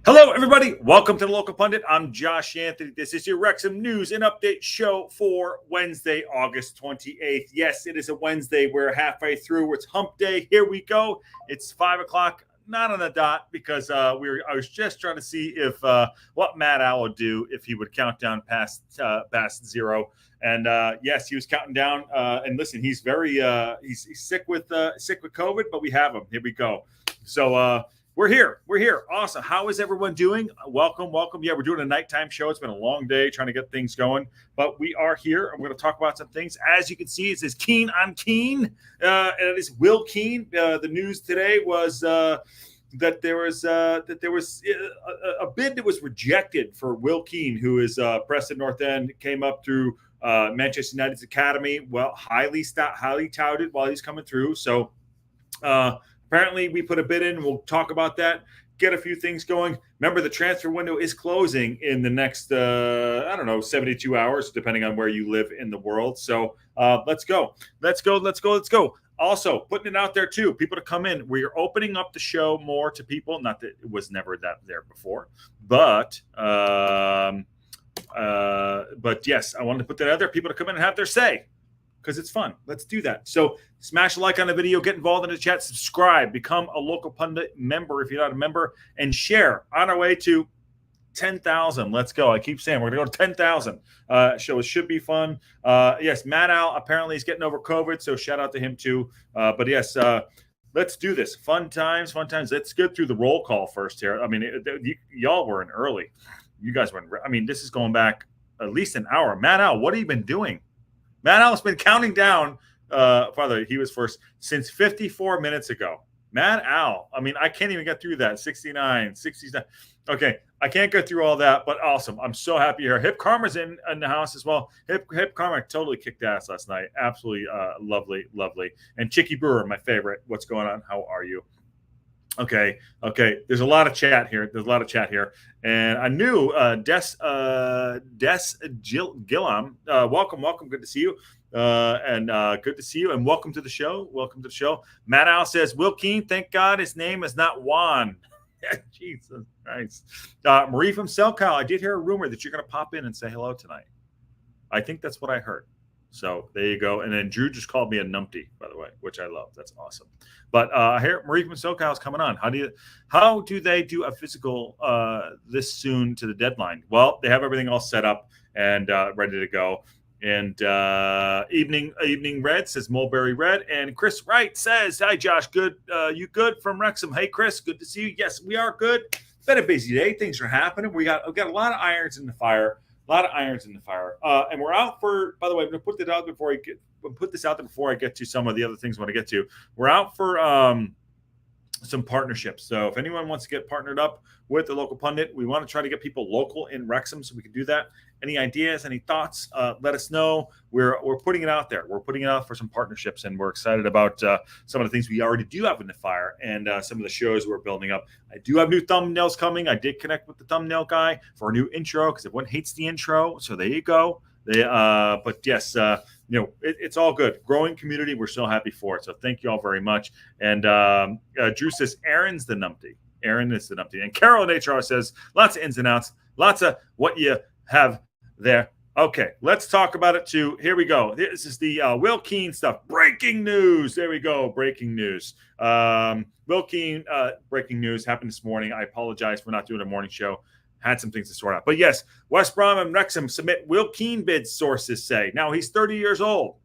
Hello, everybody. Welcome to the Local Pundit. I'm Josh Anthony. This is your Wrexham News and Update show for Wednesday, August 28th. Yes, it is a Wednesday. We're halfway through. It's hump day. Here we go. It's 5 o'clock. Not on the dot because I was just trying to see if what Matt Al would do if he would count down past zero. And yes, he was counting down. And listen, he's very he's sick with COVID, but we have him. Here we go. So we're here. Awesome. How is everyone doing? Welcome. Yeah, we're doing a nighttime show. It's been a long day trying to get things going, but we are here. I'm going to talk about some things. As you can see, it says Keane on Keane. And it is Will Keane. The news today was that there was a bid that was rejected for Will Keane, who is Preston North End, came up through Manchester United's academy. Well, highly touted while he's coming through. So apparently, we put a bid in. We'll talk about that, get a few things going. Remember, the transfer window is closing in the next, 72 hours, depending on where you live in the world. So let's go. Also, putting it out there, too, people to come in. We are opening up the show more to people. Not that it was never that there before. But yes, I wanted to put that out there. People to come in and have their say, because it's fun. Let's do that. So smash a like on the video, get involved in the chat, subscribe, become a Local Pundit member if you're not a member, and share. On our way to 10,000. Let's go. I keep saying we're going to go to 10,000. Show should be fun. Yes, Matt Al apparently is getting over COVID, so shout out to him too. But yes, let's do this. Fun times. Let's get through the roll call first here. I mean, y'all were in early. You guys were in. I mean, this is going back at least an hour. Matt Al, what have you been doing? Matt Al's been counting down. He was first since 54 minutes ago. Matt Al. I mean, I can't even get through that. 69. Okay, I can't go through all that, but awesome. I'm so happy here. Hip Karma's in the house as well. Hip Karma totally kicked ass last night. Absolutely lovely. And Chicky Brewer, my favorite. What's going on? How are you? Okay. There's a lot of chat here. And I knew Des Gillam. Welcome. Good to see you. Good to see you. And welcome to the show. Matt Al says, Will Keane, thank God his name is not Juan. Jesus Christ. Marie from SoCal, I did hear a rumor that you're going to pop in and say hello tonight. I think that's what I heard. So there you go. And then Drew just called me a numpty, by the way, which I love. That's awesome. But here, Marie from SoCal is coming on. How do they do a physical this soon to the deadline? Well, they have everything all set up and ready to go. And evening Red says Mulberry Red. And Chris Wright says, hi, Josh. Good. You good from Wrexham? Hey, Chris. Good to see you. Yes, we are good. Been a busy day. Things are happening. We've got a lot of irons in the fire. And we're out for, by the way, I'm going to put this out there before I get to some of the other things I want to get to. We're out for some partnerships. So if anyone wants to get partnered up with the Local Pundit, we want to try to get people local in Wrexham so we can do that. Any ideas, any thoughts, let us know. We're putting it out there. We're putting it out for some partnerships, and we're excited about some of the things we already do have in the fire and some of the shows we're building up. I do have new thumbnails coming. I did connect with the thumbnail guy for a new intro because everyone hates the intro. So there you go. But yes, it's all good. Growing community. We're so happy for it. So thank you all very much. And Drew says, Aaron is the numpty. And Carol in HR says, lots of ins and outs, lots of what you have there. Okay, let's talk about it too. Here we go. This is the Will Keane stuff. Breaking news. There we go. Breaking news. Will Keane, breaking news happened this morning. I apologize for not doing a morning show. Had some things to sort out. But yes, West Brom and Wrexham submit Will Keane bids, sources say. Now, he's 30 years old.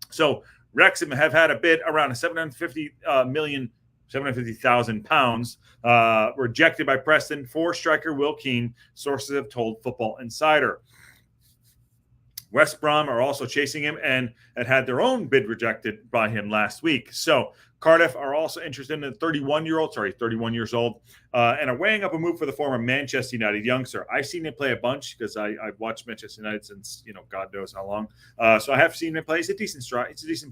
So Wrexham have had a bid around £750,000 rejected by Preston for striker Will Keane, sources have told Football Insider. West Brom are also chasing him and had their own bid rejected by him last week. So Cardiff are also interested in the 31 years old, and are weighing up a move for the former Manchester United youngster. I've seen him play a bunch because I've watched Manchester United since, God knows how long. So I have seen him play. He's a decent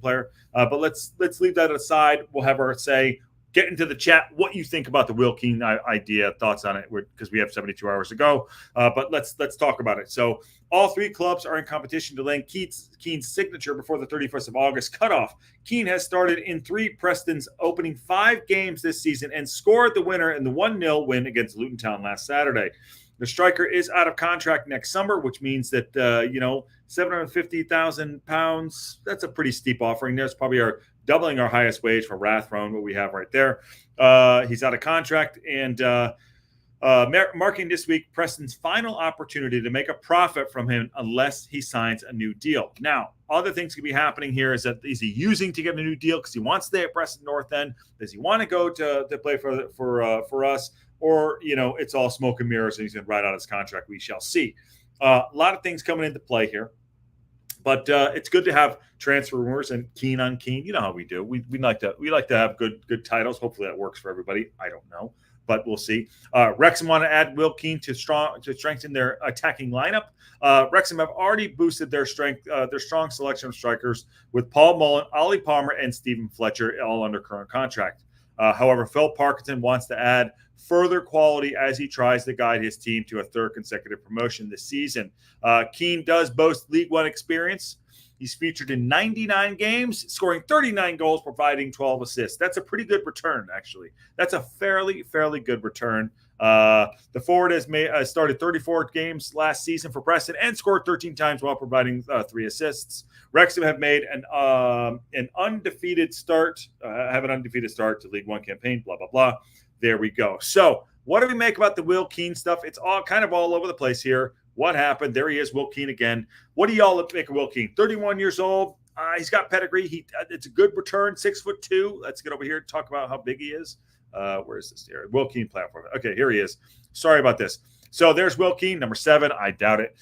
player. But let's leave that aside. We'll have our say. get into the chat what you think about the Will Keane idea, thoughts on it, because we have 72 hours to go. But let's talk about it. So all three clubs are in competition to land Keane's signature before the 31st of August cutoff. Keane has started in 3 Preston's opening 5 games this season and scored the winner in the 1-0 win against Luton Town last Saturday. The striker is out of contract next summer, which means that, £750,000, that's a pretty steep offering. There's probably doubling our highest wage for Rathrone, what we have right there. He's out of contract, and marking this week Preston's final opportunity to make a profit from him unless he signs a new deal. Now, other things could be happening here is that is he using to get a new deal because he wants to stay at Preston North End? Does he want to go to play for us? Or, it's all smoke and mirrors and he's going to ride out his contract. We shall see. A lot of things coming into play here. But it's good to have transfer rumors and Keane on Keane. You know how we do. We like to have good titles. Hopefully that works for everybody. I don't know, but we'll see. Wrexham want to add Will Keane to strengthen their attacking lineup. Wrexham have already boosted their strong selection of strikers with Paul Mullen, Ollie Palmer, and Stephen Fletcher all under current contract. However, Phil Parkinson wants to add further quality as he tries to guide his team to a 3rd consecutive promotion this season. Keane does boast League One experience. He's featured in 99 games, scoring 39 goals, providing 12 assists. That's a pretty good return, actually. That's a fairly good return. The forward has started 34 games last season for Preston and scored 13 times while providing 3 assists. Wrexham have made an undefeated start, to League One campaign, blah, blah, blah. There we go. So what do we make about the Will Keane stuff? It's all kind of all over the place here. What happened? There he is, Will Keane again. What do y'all make of Will Keane? 31 years old. He's got pedigree. It's a good return, 6'2". Let's get over here and talk about how big he is. Where is this here? Will Keane platform. Okay, here he is. Sorry about this. So there's Will Keane, number 7. I doubt it.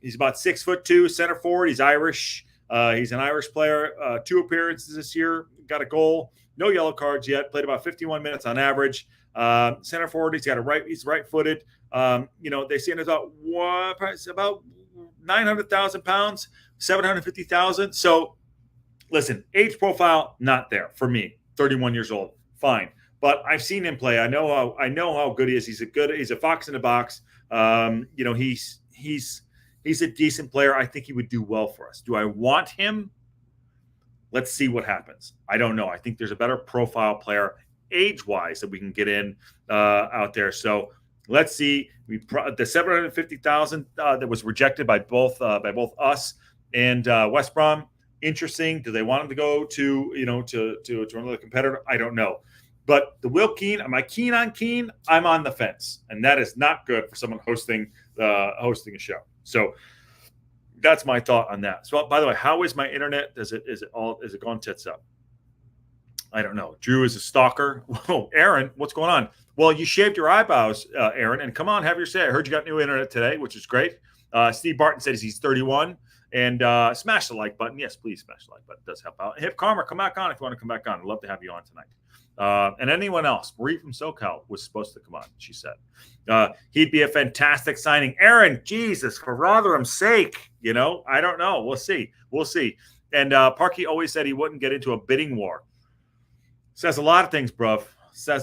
He's about 6'2", center forward. He's Irish. He's an Irish player. 2 appearances this year. Got a goal. No yellow cards yet. Played about 51 minutes on average. Center forward. He's right-footed. They say it's about 900,000 pounds, 750,000. So, listen, age profile not there for me. 31 years old, fine. But I've seen him play. I know how good he is. He's a fox in the box. He's a decent player. I think he would do well for us. Do I want him? Let's see what happens. I don't know. I think there's a better profile player age-wise that we can get in out there. So let's see. The 750,000 that was rejected by both us and West Brom. Interesting. Do they want him to go to another competitor? I don't know. But the Will Keane, am I keen on Keane? I'm on the fence, and that is not good for someone hosting a show. So that's my thought on that. So, by the way, how is my internet? Is it gone tits up? I don't know. Drew is a stalker. Whoa, Aaron, what's going on? Well, you shaved your eyebrows, Aaron, and come on, have your say. I heard you got new internet today, which is great. Steve Barton says he's 31. And smash the like button. Yes, please smash the like button. It does help out. Hip Karma, come back on if you want to come back on. I'd love to have you on tonight. And anyone else. Marie from SoCal was supposed to come on, she said. He'd be a fantastic signing. Aaron, Jesus, for Rotherham's sake. I don't know. We'll see. And Parky always said he wouldn't get into a bidding war. Says a lot of things, bruv.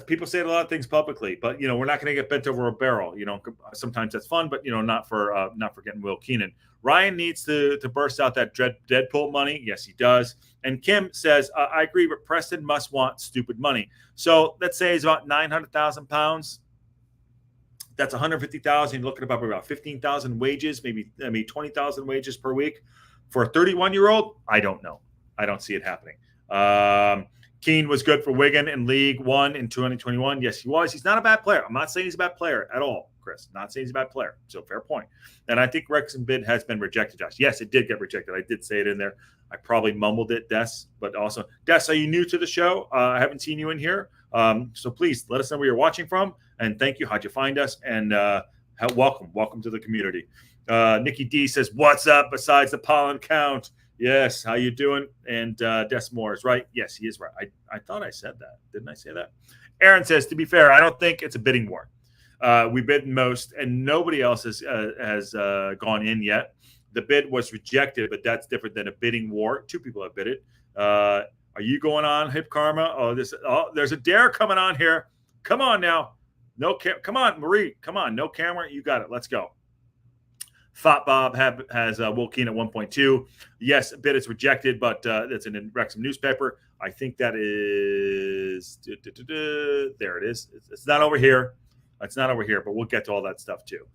People say a lot of things publicly, but we're not going to get bent over a barrel. Sometimes that's fun, but not for getting Will Keenan. Ryan needs to burst out that Deadpool money. Yes, he does. And Kim says, I agree, but Preston must want stupid money. So let's say it's about 900,000 pounds. That's 150,000. You're looking at about 15,000 wages, maybe 20,000 wages per week for a 31-year-old. I don't know. I don't see it happening. Keane was good for Wigan in League One in 2021. Yes, he was. He's not a bad player. I'm not saying he's a bad player at all, Chris. Not saying he's a bad player. So fair point. And I think Wrexham bid has been rejected, Josh. Yes, it did get rejected. I did say it in there. I probably mumbled it, Des. But also, Des, are you new to the show? I haven't seen you in here. So please let us know where you're watching from. And thank you. How'd you find us? And welcome to the community. Nikki D says, what's up besides the pollen count? Yes, how you doing? And Des Moore is right. Yes, he is right. I thought I said that. Didn't I say that? Aaron says, to be fair, I don't think it's a bidding war. We bid most, and nobody else has gone in yet. The bid was rejected, but that's different than a bidding war. 2 people have bid it. Are you going on, Hip Karma? There's a dare coming on here. Come on now. Come on, Marie. Come on. No camera. You got it. Let's go. Thought Bob has Will Keane at 1.2. Yes, a bid is rejected, but it's in a Wrexham newspaper. I think that is there. It is. It's not over here. It's not over here, but we'll get to all that stuff too.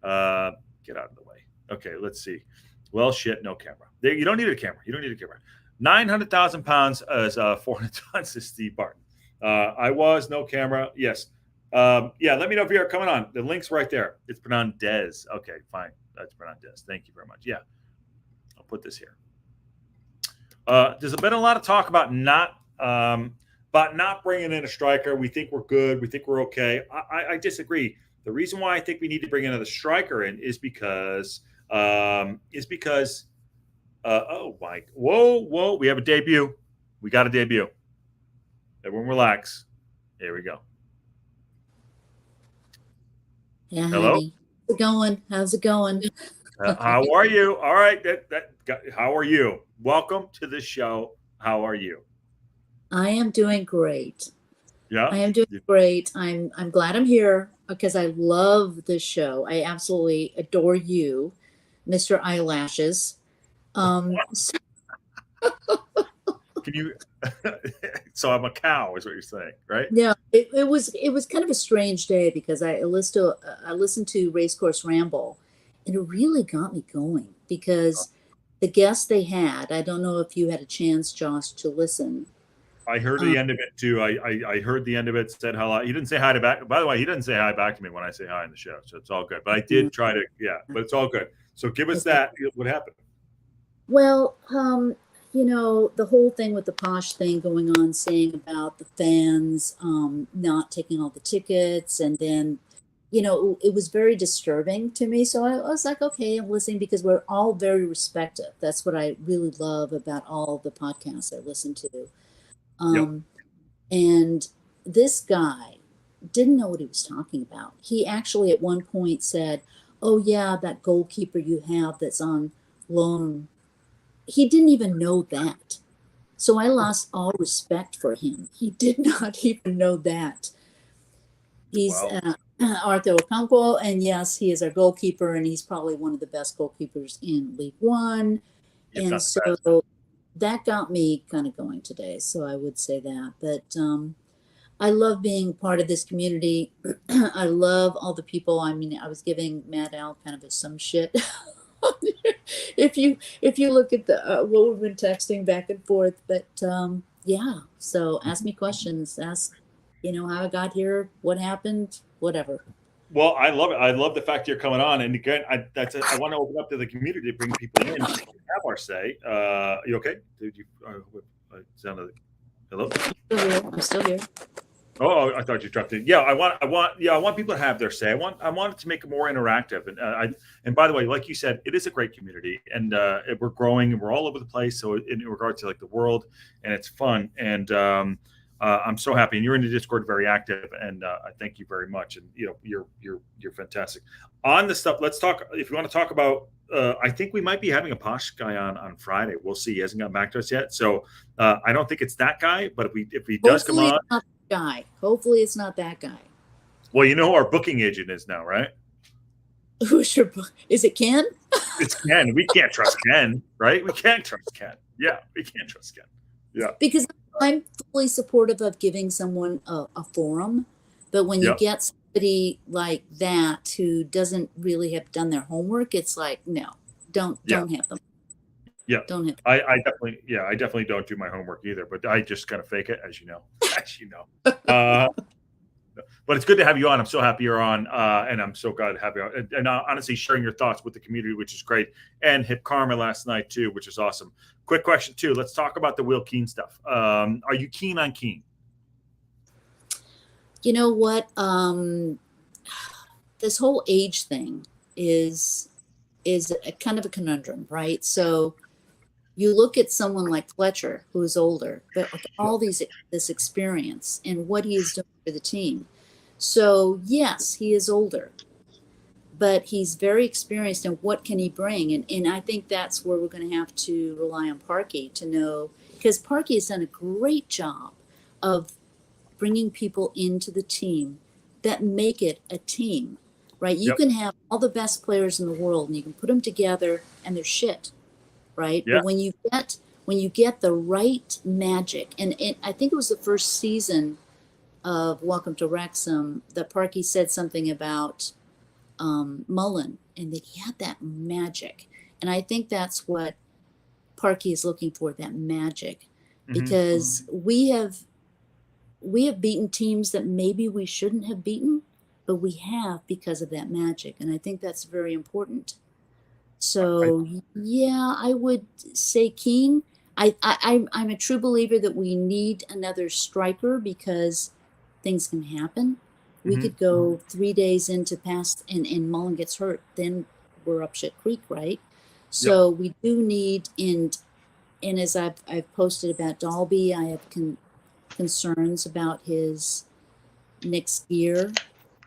Get out of the way. Okay, let's see. Well, shit, no camera. You don't need a camera. You don't need a camera. 900,000 pounds as 400 tons is Steve Barton. I was no camera. Yes. Yeah, let me know if you're coming on. The link's right there. It's Fernandez. Okay, fine. That's Fernandez. Thank you very much. Yeah. I'll put this here. There's been a lot of talk about not bringing in a striker. We think we're good. We think we're okay. I disagree. The reason why I think we need to bring another striker in is because oh Mike, whoa, we have a debut. We got a debut. Everyone relax. Here we go. Yeah, hello. honey. How's it going? How are you? All right. How are you? Welcome to the show. How are you? I am doing great. Yeah. I am doing great. I'm glad I'm here because I love this show. I absolutely adore you, Mr. Eyelashes. Can you so I'm a cow is what you're saying, right? Yeah, it was kind of a strange day because I listened to Racecourse Ramble, and it really got me going because the guests they had, I don't know if you had a chance, Josh, to listen. I heard the end of it too. I heard the end of it, said hello. He didn't say hi to back. By the way, he didn't say hi back to me when I say hi in the show. So it's all good. But I did try to, but it's all good. So give us that. What happened? Well, the whole thing with the Posh thing going on, saying about the fans not taking all the tickets, and then, it was very disturbing to me. So I was like, okay, I'm listening because we're all very respectful. That's what I really love about all the podcasts I listen to. And this guy didn't know what he was talking about. He actually at one point said, oh yeah, that goalkeeper you have that's on loan. He didn't even know that. So I lost all respect for him. He did not even know that. He's Arthur Okonkwo, and yes, he is our goalkeeper, and he's probably one of the best goalkeepers in League One. And so that got me kind of going today. So I would say that. But I love being part of this community. I love all the people. I mean, I was giving Matt Al kind of some shit. if you look at the what we've been texting back and forth, but yeah. So ask me questions. Ask, how I got here, what happened, whatever. Well, I love it. I love the fact you're coming on, and again, I want to open up to the community to bring people in, have our say. You okay? Did you sounded? Hello. I'm still here. Oh, I thought you dropped in. Yeah, I want people to have their say. I want it to make it more interactive. And by the way, like you said, it is a great community, and we're growing, and we're all over the place. So in regards to like the world, and it's fun, and I'm so happy. And you're in the Discord, very active, and I thank you very much. And you're fantastic. On the stuff, let's talk. If you want to talk about, I think we might be having a Posh guy on Friday. We'll see. He hasn't gotten back to us yet, so I don't think it's that guy. But if he does come on. Guy. Hopefully it's not that guy. Well, you know who our booking agent is now, right? Who's your book? Is it Ken? It's Ken. We can't trust Ken, right? We can't trust Ken. Yeah, we can't trust Ken. Yeah. Because I'm fully supportive of giving someone a forum, but when you get somebody like that who doesn't really have done their homework, it's like, no, don't have them. Yeah, don't have. I definitely don't do my homework either, but I just kind of fake it, as you know. But it's good to have you on. I'm so happy you're on, and I'm so glad to have you on. And honestly, sharing your thoughts with the community, which is great. And Hip Karma last night too, which is awesome. Quick question too. Let's talk about the Will Keane stuff. Are you keen on Keane? You know what? This whole age thing is a kind of a conundrum, right? So you look at someone like Fletcher, who is older, but with all this experience and what he is doing for the team. So yes, he is older, but he's very experienced, and what can he bring? And I think that's where we're going to have to rely on Parky to know because Parky has done a great job of bringing people into the team that make it a team, right? You Yep. can have all the best players in the world and you can put them together and they're shit, right? Yeah. But when you get the right magic, and I think it was the first season of Welcome to Wrexham that Parky said something about Mullen, and that he had that magic. And I think that's what Parky is looking for, that magic, because we have beaten teams that maybe we shouldn't have beaten, but we have because of that magic. And I think that's very important. So yeah, I would say Keane. I'm a true believer that we need another striker because things can happen. We could go 3 days into past and Mullen gets hurt, then we're up shit creek, right? So we do need, and as I've posted about Dalby, I have concerns about his next year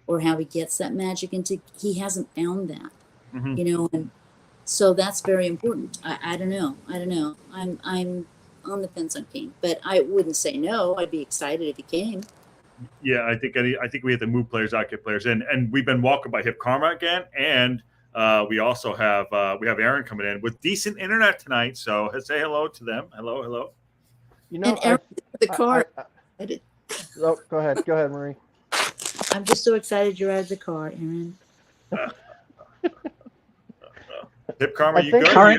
or how he gets that magic into. He hasn't found that, and so that's very important. I don't know. I'm on the fence on King, but I wouldn't say no. I'd be excited if he came. Yeah, I think we have to move players out, get players in, and we've been welcomed by Hip Karma again, and we also have Aaron coming in with decent internet tonight. So say hello to them. Hello. You know, And Aaron, the car. Oh, go ahead, Marie. I'm just so excited you're out of the car, Aaron. Hip Karma, you think go.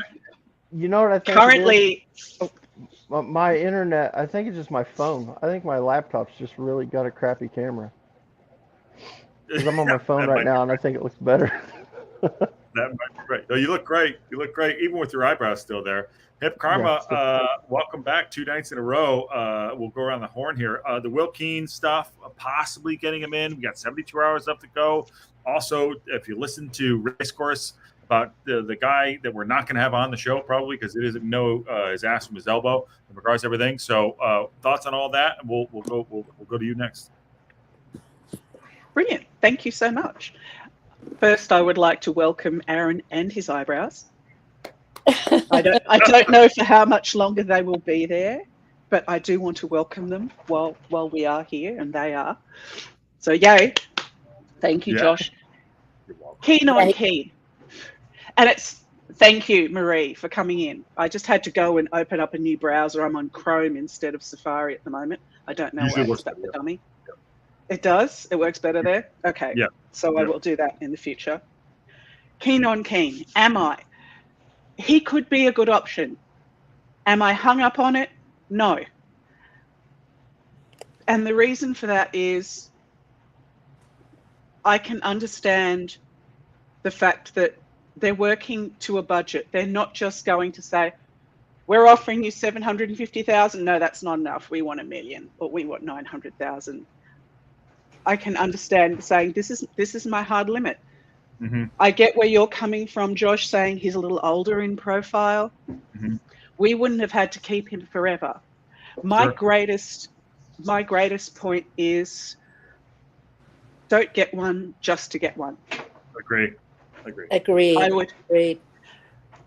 You know what I think? Currently, my internet. I think it's just my phone. I think my laptop's just really got a crappy camera. Because I'm on my phone right now, and I think it looks better. That might be right. No, you look great. Even with your eyebrows still there. Hip Karma, welcome back 2 nights in a row. We'll go around the horn here. The Will Keane stuff, possibly getting him in. We got 72 hours left to go. Also, if you listen to Racecourse about the guy that we're not going to have on the show, probably because it doesn't know his ass from his elbow in regards to everything. So thoughts on all that, and we'll go to you next. Brilliant. Thank you so much. First, I would like to welcome Aaron and his eyebrows. I don't know for how much longer they will be there, but I do want to welcome them while we are here, and they are. So yay. Thank you, Josh. Keen on Keane. And thank you, Marie, for coming in. I just had to go and open up a new browser. I'm on Chrome instead of Safari at the moment. I don't know why it's that for dummy. It does? It works better there? Okay. Yeah. So I will do that in the future. Keen on Keane. Am I? He could be a good option. Am I hung up on it? No. And the reason for that is I can understand the fact that they're working to a budget. They're not just going to say, we're offering you 750,000. No, that's not enough. We want $1 million, or we want 900,000. I can understand saying this is my hard limit. I get where you're coming from, Josh, saying he's a little older in profile. We wouldn't have had to keep him forever. My greatest point is don't get one just to get one. Agree.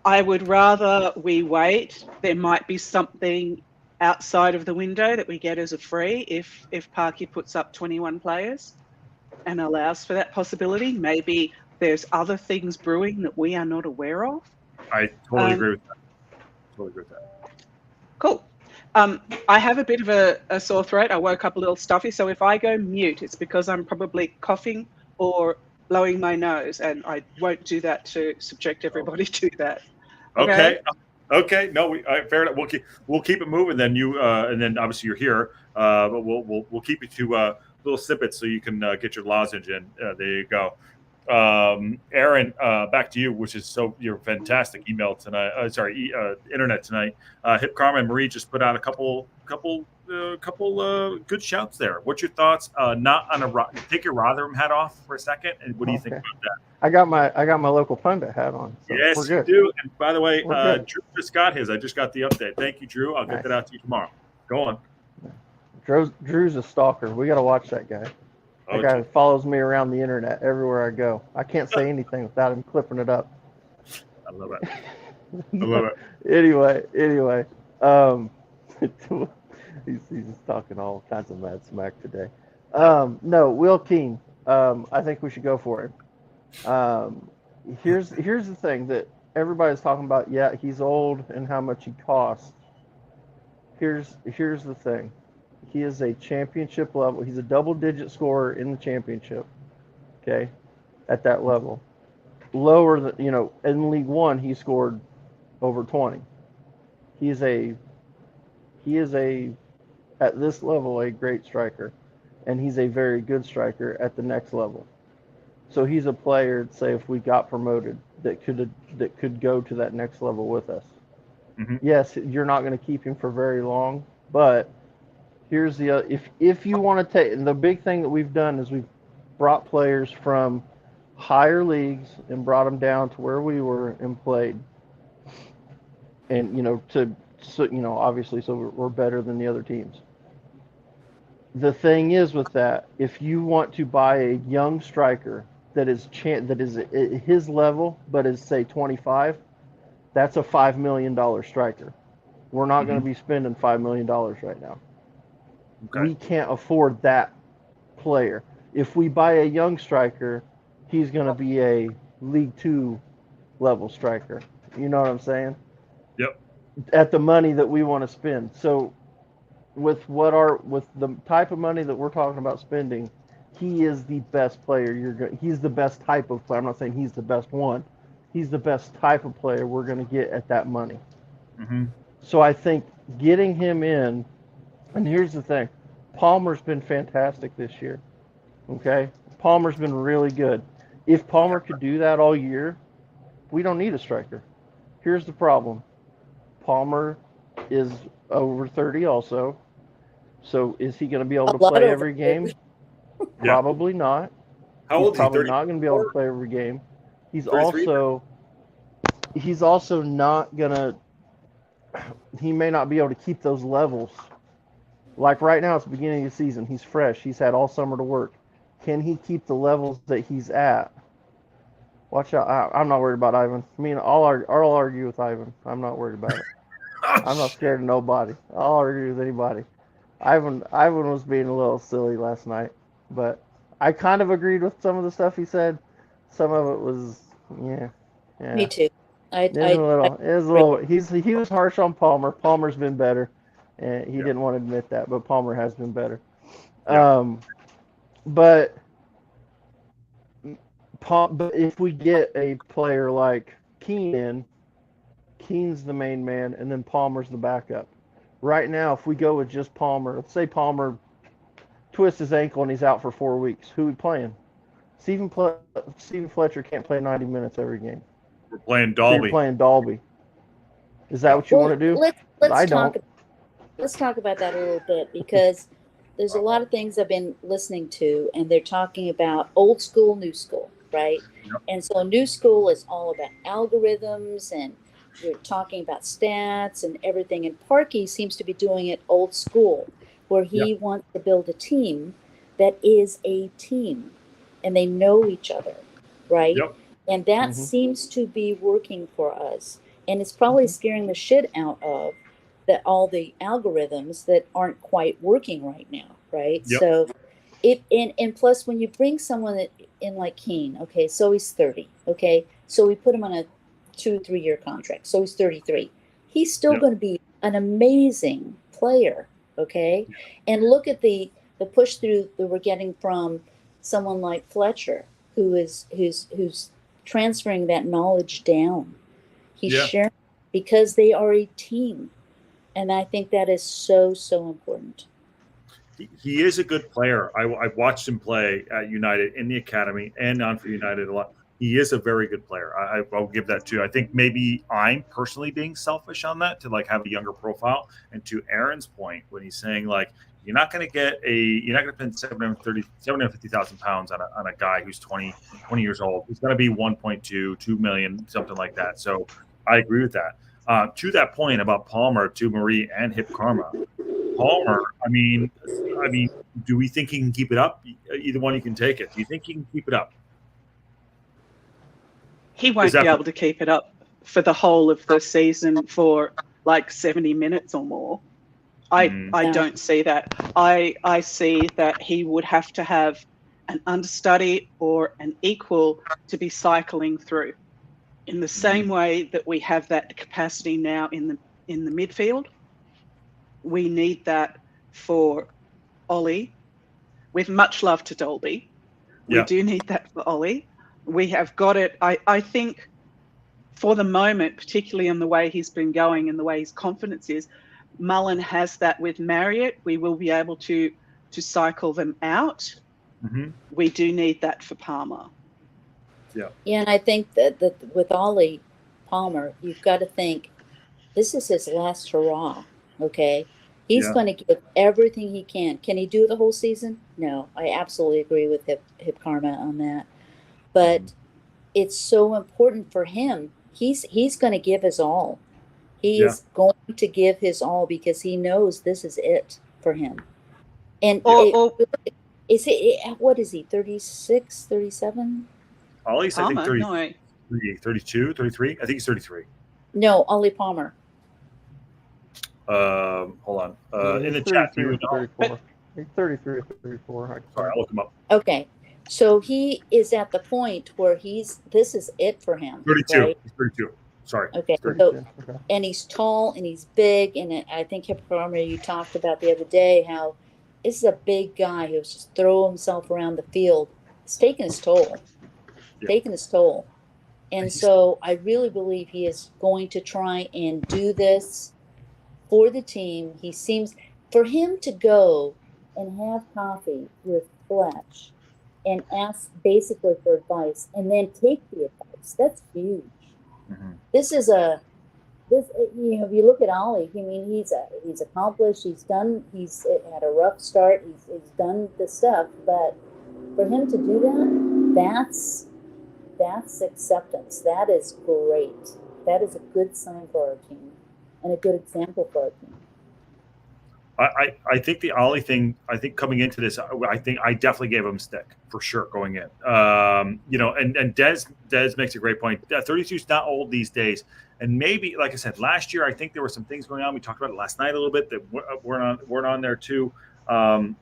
I would rather we wait. There might be something outside of the window that we get as a free if Parky puts up 21 players and allows for that possibility. Maybe there's other things brewing that we are not aware of. I totally agree with that. Cool. I have a bit of a sore throat. I woke up a little stuffy, so if I go mute, it's because I'm probably coughing or blowing my nose, and I won't do that to subject everybody to that. Okay. No, fair enough. We'll keep it moving. Then and then obviously you're here, but we'll keep it to little snippets so you can get your lozenge in. There you go. Aaron, back to you, which is your fantastic email tonight. Internet tonight. Hip Karma and Marie just put out a couple good shouts there. What's your thoughts? Not on take your Rotherham hat off for a second, and what do you think about that? I got my local pundit hat on. So yes, we're good. You do. And by the way, Drew just got his. I just got the update. Thank you, Drew. I'll get that out to you tomorrow. Go on. Drew's a stalker. We got to watch that guy. That guy follows me around the internet everywhere I go. I can't say anything without him clipping it up. I love it. Anyway. He's just talking all kinds of mad smack today. No, Will Keane. I think we should go for him. Here's the thing that everybody's talking about. Yeah, he's old and how much he costs. Here's the thing. He is a championship level. He's a double-digit scorer in the championship. Okay, at that level. Lower than in League One, he scored over 20. He is a at this level a great striker, and he's a very good striker at the next level. So he's a player, say, if we got promoted, that could go to that next level with us. Mm-hmm. Yes, you're not going to keep him for very long, but here's the if you want to take, and the big thing that we've done is we've brought players from higher leagues and brought them down to where we were and played, and obviously so we're better than the other teams. The thing is with that, if you want to buy a young striker that is at his level but is say 25, that's a $5 million striker. We're not going to be spending $5 million right now. Okay. We can't afford that player. If we buy a young striker, he's going to be a League Two level striker. You know what I'm saying? Yep. At the money that we want to spend. So with the type of money that we're talking about spending, he is the best player he's the best type of player. I'm not saying he's the best one. He's the best type of player we're going to get at that money. Mm-hmm. So I think getting him in, and here's the thing, Palmer's been fantastic this year. Okay? Palmer's been really good. If Palmer could do that all year, we don't need a striker. Here's the problem. Palmer is over 30 also. So is he going to be able to play every game? Probably not. How old is he? Probably not going to be able to play every game. He's also not going to, he may not be able to keep those levels. Like right now, it's the beginning of the season. He's fresh. He's had all summer to work. Can he keep the levels that he's at? Watch out. I'm not worried about Ivan. I mean, I'll argue with Ivan. I'm not worried about it. I'm not scared of nobody. I'll argue with anybody. Ivan was being a little silly last night, but I kind of agreed with some of the stuff he said. Some of it was, yeah. Me too. He was harsh on Palmer. Palmer's been better, and he didn't want to admit that, but Palmer has been better. Yeah. But if we get a player like Keane in, Keane's the main man, and then Palmer's the backup. Right now, if we go with just Palmer, let's say Palmer twists his ankle and he's out for 4 weeks, who are we playing? Stephen Fletcher can't play 90 minutes every game. We're playing Dalby. So you're playing Dalby. Is that what you want to do? Let's talk about that a little bit, because there's a lot of things I've been listening to, and they're talking about old school, new school, right? Yep. And so new school is all about algorithms, and you're talking about stats and everything. And Parky seems to be doing it old school, where he wants to build a team that is a team, and they know each other, right? Yep. And that seems to be working for us. And it's probably scaring the shit out of all the algorithms that aren't quite working right now, right? Yep. So and plus when you bring someone in like Keane, okay, so he's 30, okay? So we put him on a 2-3 year contract. So he's 33. He's still going to be an amazing player, okay? And look at the push through that we're getting from someone like Fletcher, who's transferring that knowledge down. He's sharing because they are a team. And I think that is so, so important. He is a good player. I've watched him play at United in the academy and on for United a lot. He is a very good player. I'll give that to you. I think maybe I'm personally being selfish on that to like have a younger profile. And to Aaron's point, when he's saying like, you're not going to spend 750,000 pounds on a guy who's 20 years old. He's going to be 1.2 million, something like that. So I agree with that. To that point about Palmer, to Marie and Hip Karma, Palmer, I mean, do we think he can keep it up? Either one, you can take it. Do you think he can keep it up? He won't be able to keep it up for the whole of the season for like 70 minutes or more. I No. don't see that. I see that he would have to have an understudy or an equal to be cycling through. In the same way that we have that capacity now in the midfield, we need that for Ollie. With much love to Dolby, we Yeah. do need that for Ollie. We have got it. I think for the moment, particularly in the way he's been going and the way his confidence is, Mullen has that with Marriott. We will be able to cycle them out. Mm-hmm. We do need that for Palmer. Yeah, and I think that with Ollie Palmer, you've got to think this is his last hurrah. Okay, he's Yeah. going to give everything he can. Can he do the whole season? No, I absolutely agree with Hip Karma on that. But it's so important for him. He's going to give his all. He is going to give his all because he knows this is it for him. And is it what is he? 36, 37? Ollie's, I think, Palmer, 33, 32, 33. I think he's 33. No, Ollie Palmer. Hold on. In the chat, you would know. 34. He's 33 or 34. Sorry, I'll look him up. Okay. So he is at the point where this is it for him. 32. Right? He's 32. Sorry. Okay. So, and he's tall and he's big. And I think, Hippocarmer, you talked about the other day how this is a big guy who's just throw himself around the field. It's taking his toll. Taking his toll. And so I really believe he is going to try and do this for the team. He seems, for him to go and have coffee with Fletch and ask basically for advice and then take the advice, that's huge. This is if you look at Ollie, I mean, he's accomplished, he's had a rough start, he's done the stuff, but for him to do that's acceptance. That is great. That is a good sign for our team and a good example for our team. I think the Ollie thing, I think coming into this, I think I definitely gave him stick for sure going in. And Des makes a great point. 32 is not old these days. And maybe, like I said, last year, I think there were some things going on. We talked about it last night a little bit that weren't on there too. And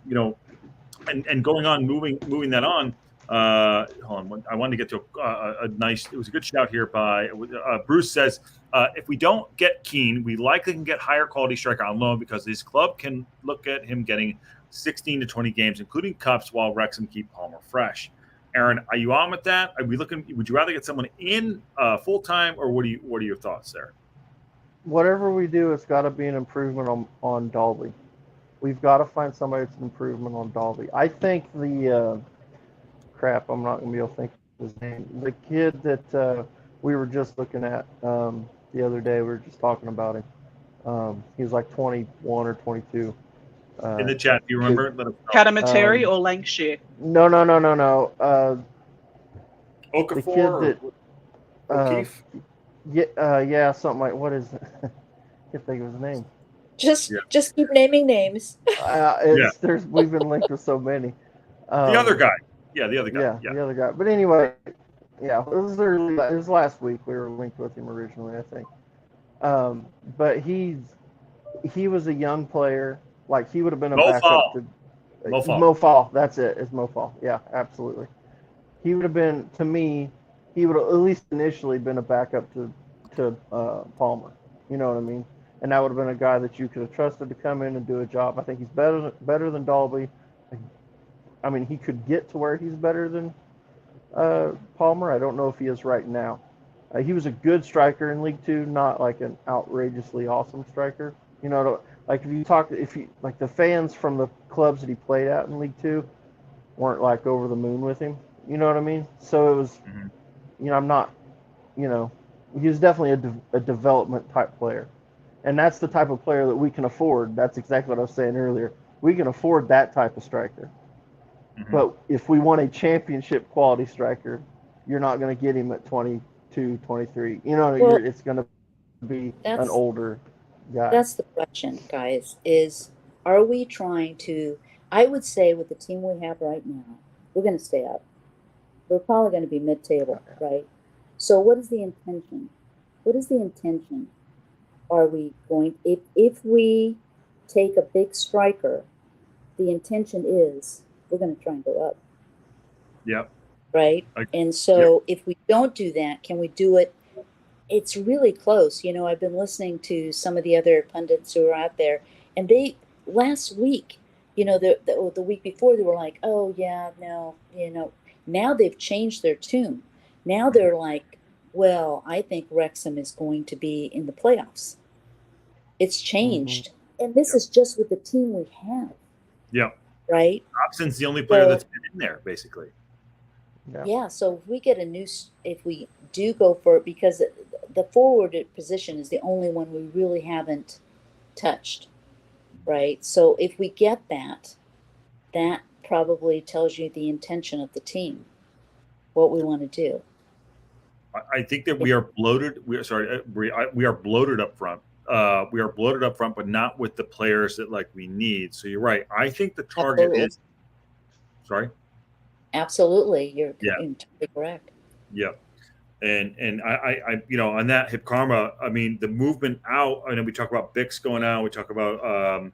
going on, moving that on. Hold on, I wanted to get to a nice. It was a good shout here by Bruce says, if we don't get Keane, we likely can get higher quality striker on loan because his club can look at him getting 16 to 20 games, including cups, while Wrexham keep Palmer fresh. Aaron, are you on with that? Are we looking? Would you rather get someone in full time, or what are your thoughts there? Whatever we do, it's got to be an improvement on Dalby. We've got to find somebody that's an improvement on Dalby. I think the crap, I'm not going to be able to think of his name. The kid that we were just looking at the other day, we were just talking about him. He was like 21 or 22. In the chat, do you remember? Catamateri or Lancashire? No. Okafor O'Keefe? Yeah, something like, what is it? I can't think of his name. Just keep naming names. We've been linked with so many. The other guy. Yeah, the other guy. Yeah, the other guy. But anyway, yeah, it was last week we were linked with him originally, I think. But he was a young player. Like, he would have been a backup to Mofal. That's it. It's Mofal. Yeah, absolutely. He would have been, to me, he would have at least initially been a backup to Palmer. You know what I mean? And that would have been a guy that you could have trusted to come in and do a job. I think he's better than Dalby. I mean, he could get to where he's better than Palmer. I don't know if he is right now. He was a good striker in League Two, not like an outrageously awesome striker. You know, like like the fans from the clubs that he played at in League Two weren't like over the moon with him. You know what I mean? So it was, I'm not, he was definitely a development type player. And that's the type of player that we can afford. That's exactly what I was saying earlier. We can afford that type of striker. But if we want a championship quality striker, you're not going to get him at 22, 23. It's going to be an older guy. That's the question, guys, is are we trying to, I would say with the team we have right now, we're going to stay up. We're probably going to be mid-table, right? So what is the intention? What is the intention? Are we going, if we take a big striker, the intention is we're going to try and go up. Yep. Right. And so if we don't do that, can we do it? It's really close. You know, I've been listening to some of the other pundits who are out there, and they last week, you know, the week before, they were like, oh yeah, no, you know, now they've changed their tune. Now they're like, well, I think Wrexham is going to be in the playoffs. It's changed. And this is just with the team we have. Yeah. Right. Dobson's the only player that's been in there, basically. Yeah. So if we get if we do go for it, because the forward position is the only one we really haven't touched. Right. So if we get that probably tells you the intention of the team, what we want to do. I think that we are bloated. We are bloated up front. We are bloated up front, but not with the players that we need. So you're right. I think the target is. Sorry. Absolutely, you're totally correct. Yeah, and I on that Hip Karma, I mean the movement out. I know we talk about Bix going out. We talk about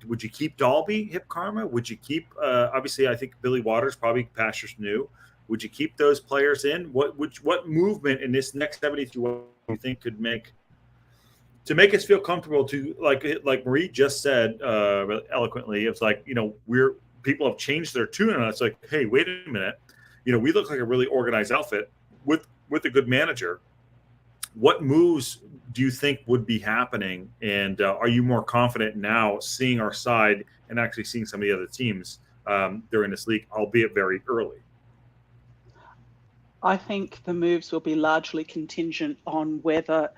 would you keep Dalby, Hip Karma? Would you keep obviously I think Billy Waters probably pastures new. Would you keep those players in? What movement in this next 72 do you think could make us feel comfortable to like Marie just said eloquently? It's people have changed their tune, and it's like, hey, wait a minute, we look like a really organized outfit with a good manager. What moves do you think would be happening, and are you more confident now seeing our side and actually seeing some of the other teams during this league, albeit very early? I think the moves will be largely contingent on whether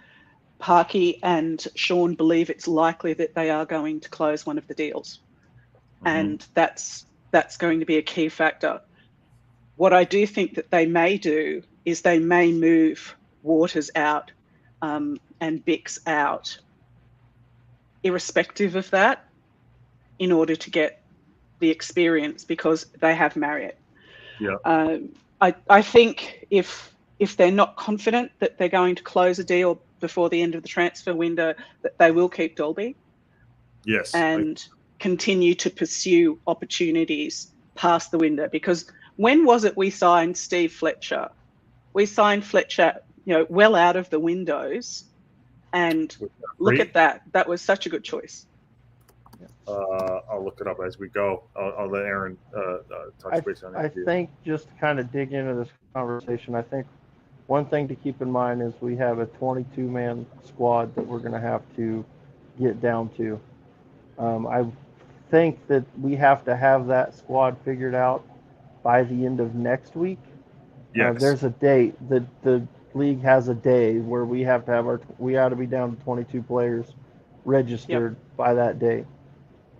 Parky and Sean believe it's likely that they are going to close one of the deals. And that's going to be a key factor. What I do think that they may do is they may move Waters out and Bix out, irrespective of that, in order to get the experience, because they have Marriott. Yeah. I think if they're not confident that they're going to close a deal before the end of the transfer window, that they will keep Dalby. Yes. And continue to pursue opportunities past the window, because when was it we signed Steve Fletcher? We signed Fletcher, well out of the windows, and look at that. That was such a good choice. I'll look it up as we go. I'll let Aaron touch base on it. I think just to kind of dig into this conversation, I think one thing to keep in mind is we have a 22-man squad that we're going to have to get down to. I think that we have to have that squad figured out by the end of next week. Yes. There's a date that the league has a day where we have to have we ought to be down to 22 players registered by that day.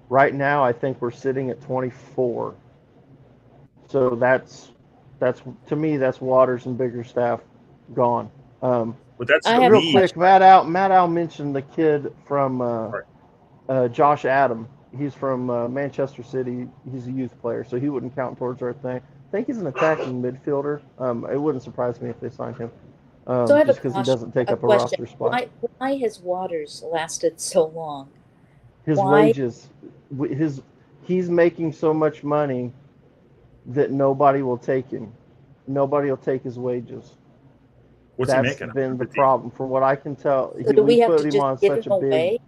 Right now, I think we're sitting at 24. So that's to me, that's Waters and Biggerstaff gone. But that's real quick. Matt Al mentioned the kid from Josh Adam. He's from Manchester City. He's a youth player, so he wouldn't count towards our thing. I think he's an attacking midfielder. It wouldn't surprise me if they signed him, so just because he doesn't take up a roster spot. Why has Waters lasted so long? His wages, he's making so much money that nobody will take him. Nobody will take his wages. What's he making? That's been the problem, from what I can tell. So do we have to just give him away?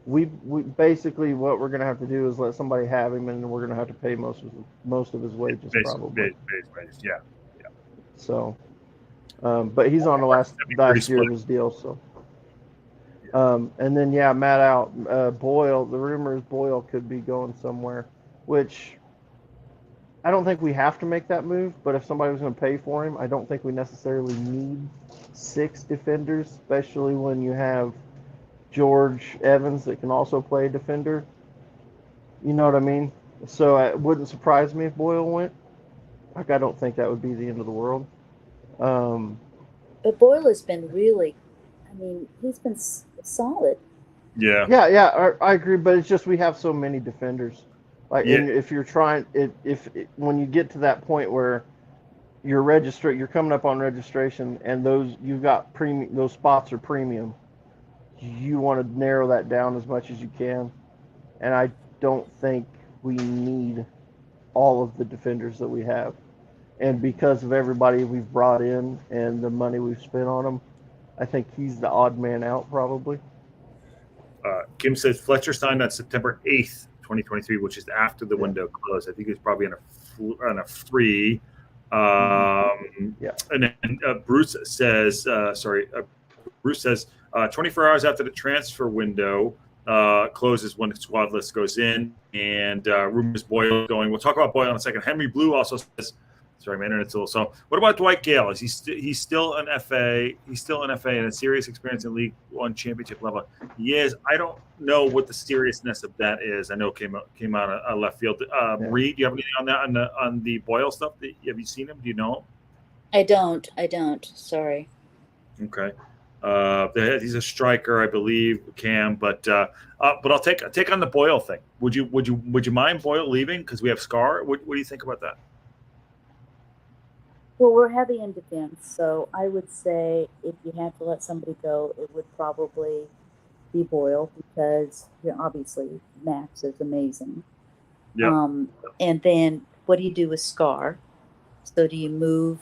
We basically, what we're going to have to do is let somebody have him, and we're going to have to pay most of his wages, probably. Base wages, yeah. So, but he's on the last year of his deal, so. And then Matt out. Boyle. The rumor is Boyle could be going somewhere, which I don't think we have to make that move. But if somebody was going to pay for him, I don't think we necessarily need 6 defenders, especially when you have George Evans that can also play defender. You know what I mean? So it wouldn't surprise me if Boyle went. I don't think that would be the end of the world. But Boyle has been really, he's been solid. Yeah. I agree, but it's just we have so many defenders. And if you're trying, when you get to that point where you're coming up on registration, and you've got those spots are premium. You want to narrow that down as much as you can. and I don't think we need all of the defenders that we have. And because of everybody we've brought in and the money we've spent on them, I think he's the odd man out probably. Kim says Fletcher signed on September 8th, 2023, which is after the window closed. I think he's probably on a free. Yeah. And then Bruce says, Bruce says 24 hours after the transfer window closes when the squad list goes in, and rumors Boyle going. We'll talk about Boyle in a second. Henry Blue also says, sorry, my internet's a little slow. What about Dwight Gale? Is he's still an FA? He's still an FA and a serious experience in League One championship level. He is. I don't know what the seriousness of that is. I know it came out of left field. Reed, do you have anything on that on the Boyle stuff? Have you seen him? Do you know him? I don't. Sorry. Okay. He's a striker, I believe, Cam. But I'll take on the Boyle thing. Would you mind Boyle leaving because we have Scar? What do you think about that? Well, we're heavy in defense, so I would say if you have to let somebody go, it would probably be Boyle because obviously Max is amazing. Yeah. And then what do you do with Scar? So do you move?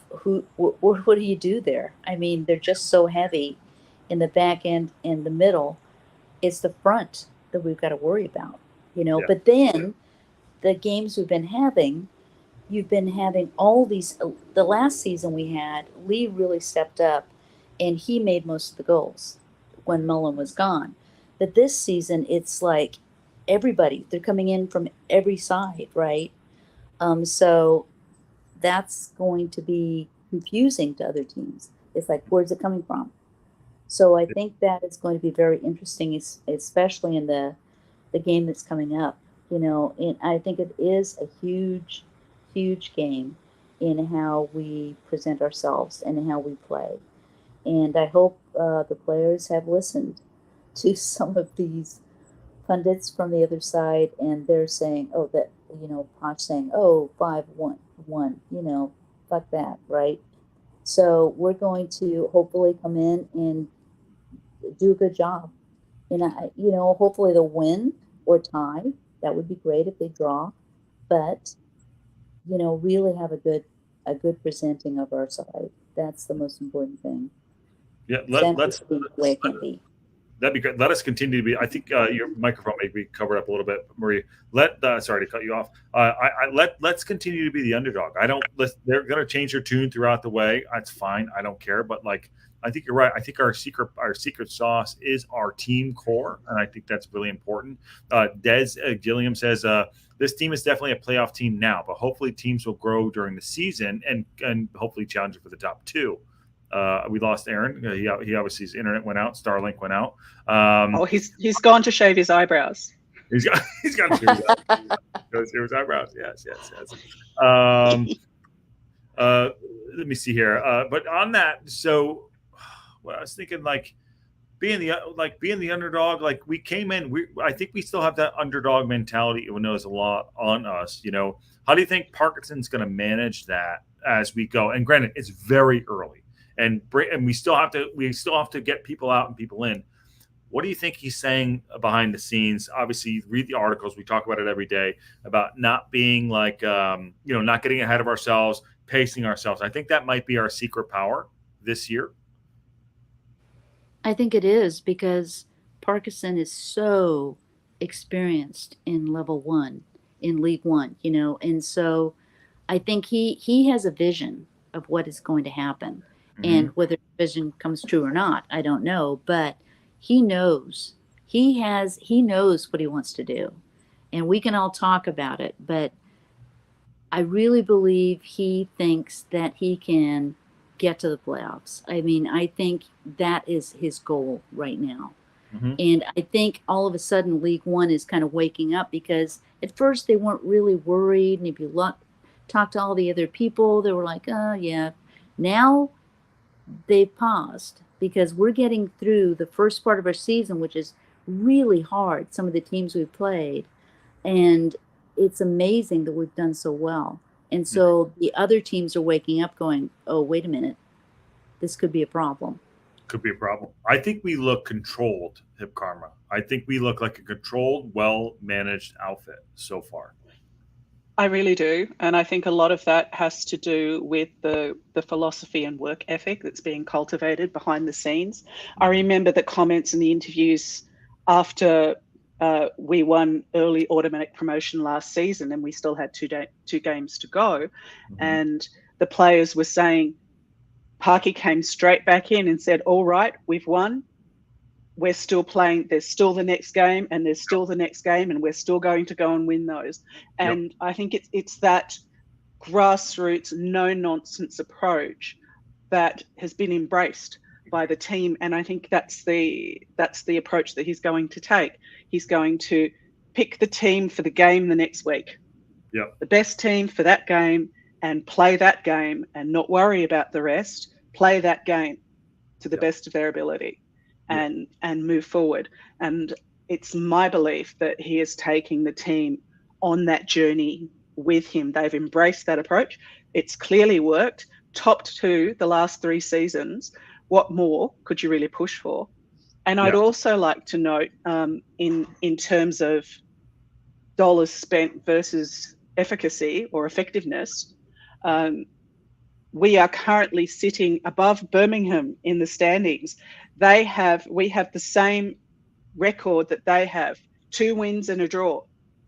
What do you do there? I mean, they're just so heavy in the back end and the middle. It's the front that we've got to worry about, Yeah. But then the games we've been having. You've been having all these. The last season we had, Lee really stepped up, and he made most of the goals when Mullen was gone. But this season, it's like everybody. They're coming in from every side, right? So that's going to be confusing to other teams. It's like, where's it coming from? So I think that is going to be very interesting, especially in the game that's coming up. And I think it is a huge game in how we present ourselves and how we play. And I hope the players have listened to some of these pundits from the other side, and they're saying, Poch saying, 5-1, fuck that, right? So we're going to hopefully come in and do a good job. And, hopefully they'll win or tie. That would be great if they draw. But really have a good presenting of our side. That's the most important thing. Yeah, let's that'd be great. Let us continue to be. I think your microphone may be covered up a little bit, Marie. Sorry to cut you off. Let's continue to be the underdog. They're going to change their tune throughout the way. That's fine. I don't care. But I think you're right. I think our secret sauce is our team core, and I think that's really important. Des Gilliam says this team is definitely a playoff team now, but hopefully teams will grow during the season and hopefully challenge for the top two. We lost Aaron. He obviously his internet went out. Starlink went out. He's gone to shave his eyebrows. He's got to shave his eyebrows. Yes. Let me see here. But on that, so I was thinking being the underdog, we came in. I think we still have that underdog mentality. It knows a lot on us. How do you think Parkinson's going to manage that as we go? And granted, it's very early, and we still have to get people out and people in. What do you think he's saying behind the scenes? Obviously, read the articles. We talk about it every day about not being not getting ahead of ourselves, pacing ourselves. I think that might be our secret power this year. I think it is because Parkinson is so experienced in level 1, in League One, and so I think he has a vision of what is going to happen. Mm-hmm. And whether the vision comes true or not, I don't know, but he knows. He knows what he wants to do. And we can all talk about it, but I really believe he thinks that he can get to the playoffs. I mean, I think that is his goal right now. Mm-hmm. And I think all of a sudden League One is kind of waking up because at first they weren't really worried. And if you talk to all the other people, they were like, oh, yeah. Now they've paused because we're getting through the first part of our season, which is really hard, some of the teams we've played. And it's amazing that we've done so well. And so the other teams are waking up going, oh, wait a minute, this could be a problem. Could be a problem. I think we look controlled, Hip Karma. I think we look like a controlled, well-managed outfit so far. I really do. And I think a lot of that has to do with the philosophy and work ethic that's being cultivated behind the scenes. I remember the comments and the interviews after we won early automatic promotion last season, and we still had two games to go. And the players were saying, Parky came straight back in and said, all right, we've won. We're still playing. There's still the next game, and there's still the next game, and we're still going to go and win those. And I think it's that grassroots, no nonsense approach that has been embraced by the team. And I think that's the approach that he's going to take. He's going to pick the team for the game the next week. The best team for that game, and play that game, and not worry about the rest. Play that game to the best of their ability. And move forward. And it's my belief that he is taking the team on that journey with him. They've embraced that approach. It's clearly worked. Topped to the last 3 seasons. What more could you really push for? And I'd also like to note, in terms of dollars spent versus efficacy or effectiveness, we are currently sitting above Birmingham in the standings. We have the same record that they have, 2 wins and a draw.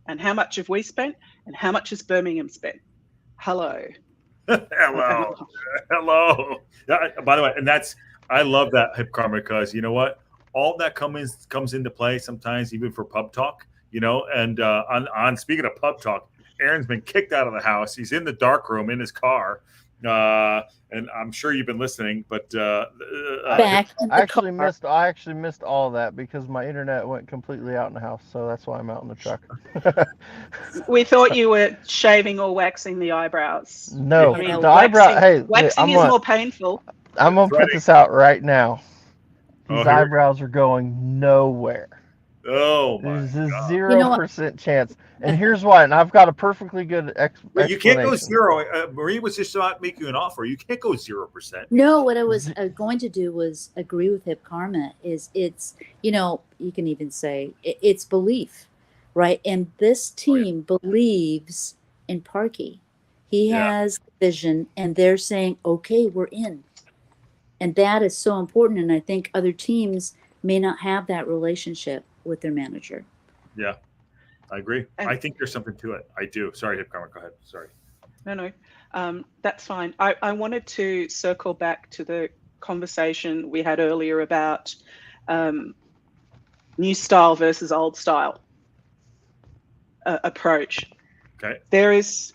And how much have we spent? And how much has Birmingham spent? Hello. Hello. By the way, and I love that, Hip Karma, because you know what? All that comes into play sometimes, even for pub talk, and on speaking of pub talk, Aaron's been kicked out of the house. He's in the dark room in his car. And I'm sure you've been listening, but back I actually missed all that because my internet went completely out in the house, so that's why I'm out in the truck. We thought you were shaving or waxing the eyebrows. No, I mean, the eyebrow. Hey, waxing is more painful. I'm gonna put this out right now. These here eyebrows are going nowhere. Oh my There's a God. 0% chance, and here's why. And I've got a perfectly good explanation. You can't go 0. Marie was just about to make you an offer. You can't go 0%. No, what I was going to do was agree with Hip Karma. It's you can even say it's belief, right? And this team believes in Parky. He has vision, and they're saying, okay, we're in. And that is so important. And I think other teams may not have that relationship with their manager. Yeah, I agree. I think there's something to it. I do. Sorry, Hip Karma, go ahead. Sorry. No, that's fine. I wanted to circle back to the conversation we had earlier about new style versus old style approach. Okay. There is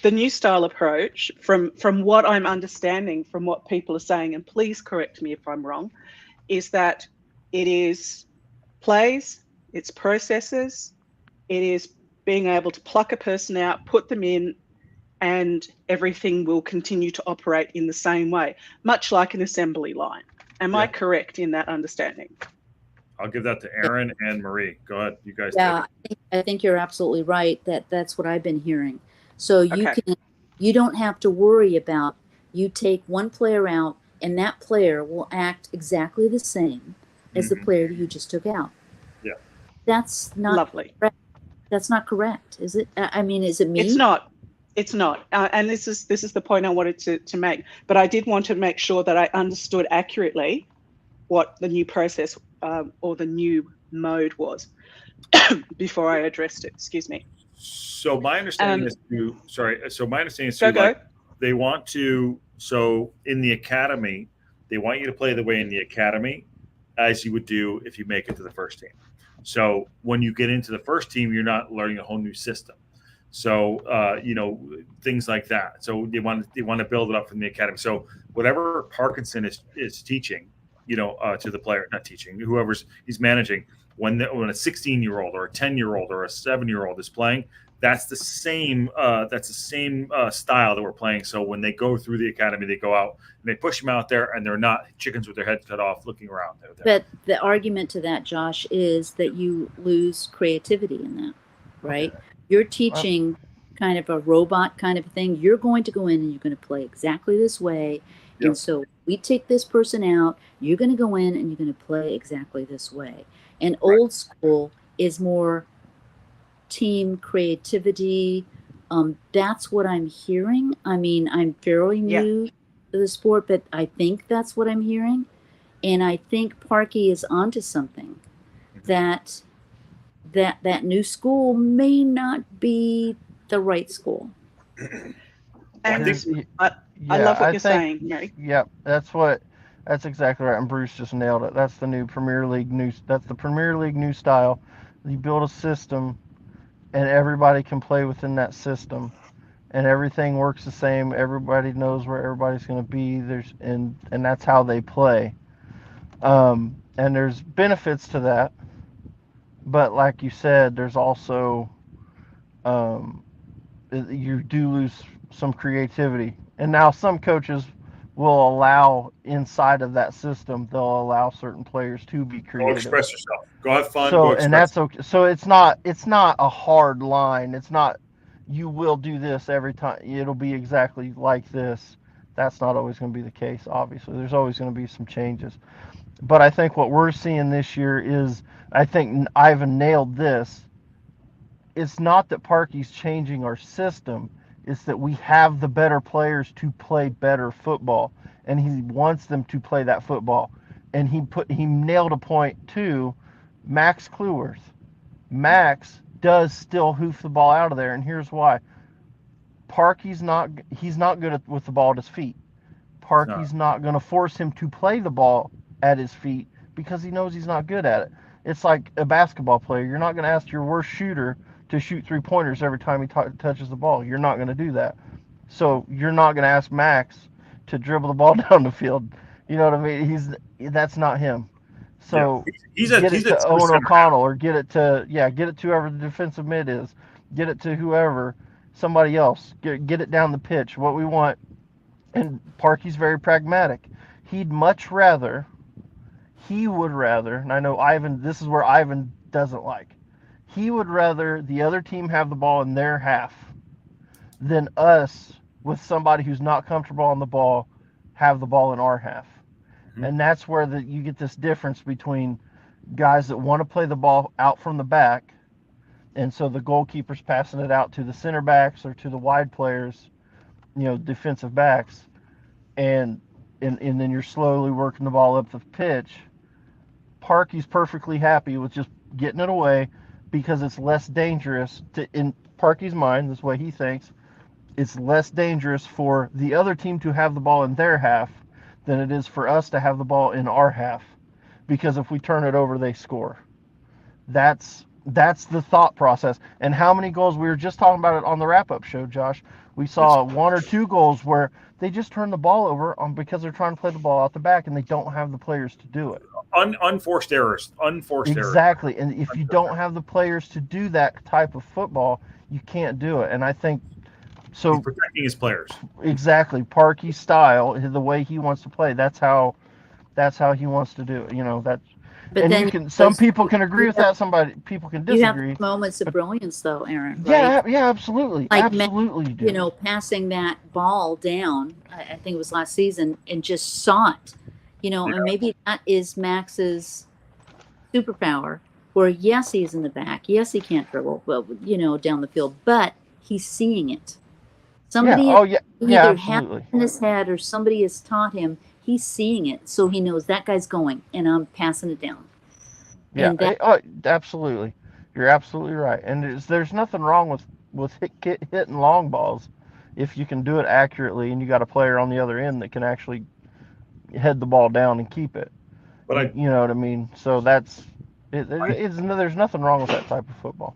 the new style approach, from what I'm understanding, from what people are saying, and please correct me if I'm wrong, is that it is plays, it's processes, it is being able to pluck a person out, put them in, and everything will continue to operate in the same way, much like an assembly line. Am I correct in that understanding? I'll give that to Aaron and Marie. Go ahead, you guys. Yeah, I think you're absolutely right. That's what I've been hearing. So you don't have to worry about, you take one player out and that player will act exactly the same as the player that you just took out. Yeah. That's not lovely. Correct. That's not correct, is it? I mean, is it me? It's not. And this is the point I wanted to make. But I did want to make sure that I understood accurately what the new process or the new mode was before I addressed it. Excuse me. So my understanding is they want to, so in the academy, they want you to play the way in the academy as you would do if you make it to the first team. So when you get into the first team, you're not learning a whole new system. So, things like that. So they want to build it up from the academy. So whatever Parkinson is teaching, to the player, not teaching, he's managing, when a 16-year-old or a 10-year-old or a 7-year-old is playing, that's the same style that we're playing. So when they go through the academy, they go out and they push them out there, and they're not chickens with their heads cut off looking around. But the argument to that, Josh, is that you lose creativity in that, right? Okay. You're teaching kind of a robot kind of thing. You're going to go in and you're going to play exactly this way. Yep. And so we take this person out, you're going to go in and you're going to play exactly this way. And old school is more team creativity. That's what I'm hearing. I mean, I'm fairly new to the sport, but I think that's what I'm hearing. And I think Parky is onto something, that new school may not be the right school. And I love what you're saying, Mary. Yep, that's exactly right. And Bruce just nailed it. That's the new Premier League that's the Premier League new style. You build a system and everybody can play within that system. And everything works the same. Everybody knows where everybody's going to be. And that's how they play. And there's benefits to that. But like you said, there's also you do lose some creativity. And now some coaches will allow, inside of that system, they'll allow certain players to be creative. Go express yourself. Go have fun. So, go express. And that's okay. So it's not a hard line. It's not, you will do this every time. It'll be exactly like this. That's not always going to be the case, obviously. There's always going to be some changes. But I think what we're seeing this year is, I think Ivan nailed this. It's not that Parky's changing our system. It's that we have the better players to play better football. And he wants them to play that football. And he nailed a point too. Max Kluworth. Max does still hoof the ball out of there, and here's why. Parky's not good with the ball at his feet. Parky's not going to force him to play the ball at his feet because he knows he's not good at it. It's like a basketball player. You're not going to ask your worst shooter to shoot 3-pointers every time he touches the ball. You're not going to do that. So you're not going to ask Max to dribble the ball down the field. You know what I mean? That's not him. So he's get it to Owen O'Connell, or get it to whoever the defensive mid is. Get it to whoever, somebody else. Get it down the pitch. What we want. And Parky's very pragmatic. He would rather, and I know Ivan, this is where Ivan doesn't like. He would rather the other team have the ball in their half than us, with somebody who's not comfortable on the ball, have the ball in our half. And that's where you get this difference between guys that want to play the ball out from the back, and so the goalkeeper's passing it out to the center backs or to the wide players, defensive backs, and then you're slowly working the ball up the pitch. Parky's perfectly happy with just getting it away because it's less dangerous in Parky's mind, this way he thinks, it's less dangerous for the other team to have the ball in their half than it is for us to have the ball in our half, because if we turn it over, they score. That's the thought process. And how many goals, we were just talking about it on the wrap-up show, Josh. We saw 1 or 2 goals where they just turn the ball over because they're trying to play the ball out the back and they don't have the players to do it. Unforced errors. Exactly. And if you don't have the players to do that type of football, you can't do it. And I think so. He's protecting his players. Exactly. Parky's style, the way he wants to play, that's how he wants to do it. But and then some people can agree with that. People can disagree. You have moments of brilliance, though, Aaron. Right? Yeah, absolutely. Like absolutely, you do. Passing that ball down, I think it was last season, and just saw it. And maybe that is Max's superpower. Where yes, he's in the back. Yes, he can't dribble well, down the field, but he's seeing it. Somebody either has it in his head or somebody has taught him. He's seeing it, so he knows that guy's going, and I'm passing it down. Yeah, absolutely. You're absolutely right. And there's nothing wrong with hitting long balls if you can do it accurately, and you got a player on the other end that can actually head the ball down and keep it. But you know what I mean? So there's nothing wrong with that type of football.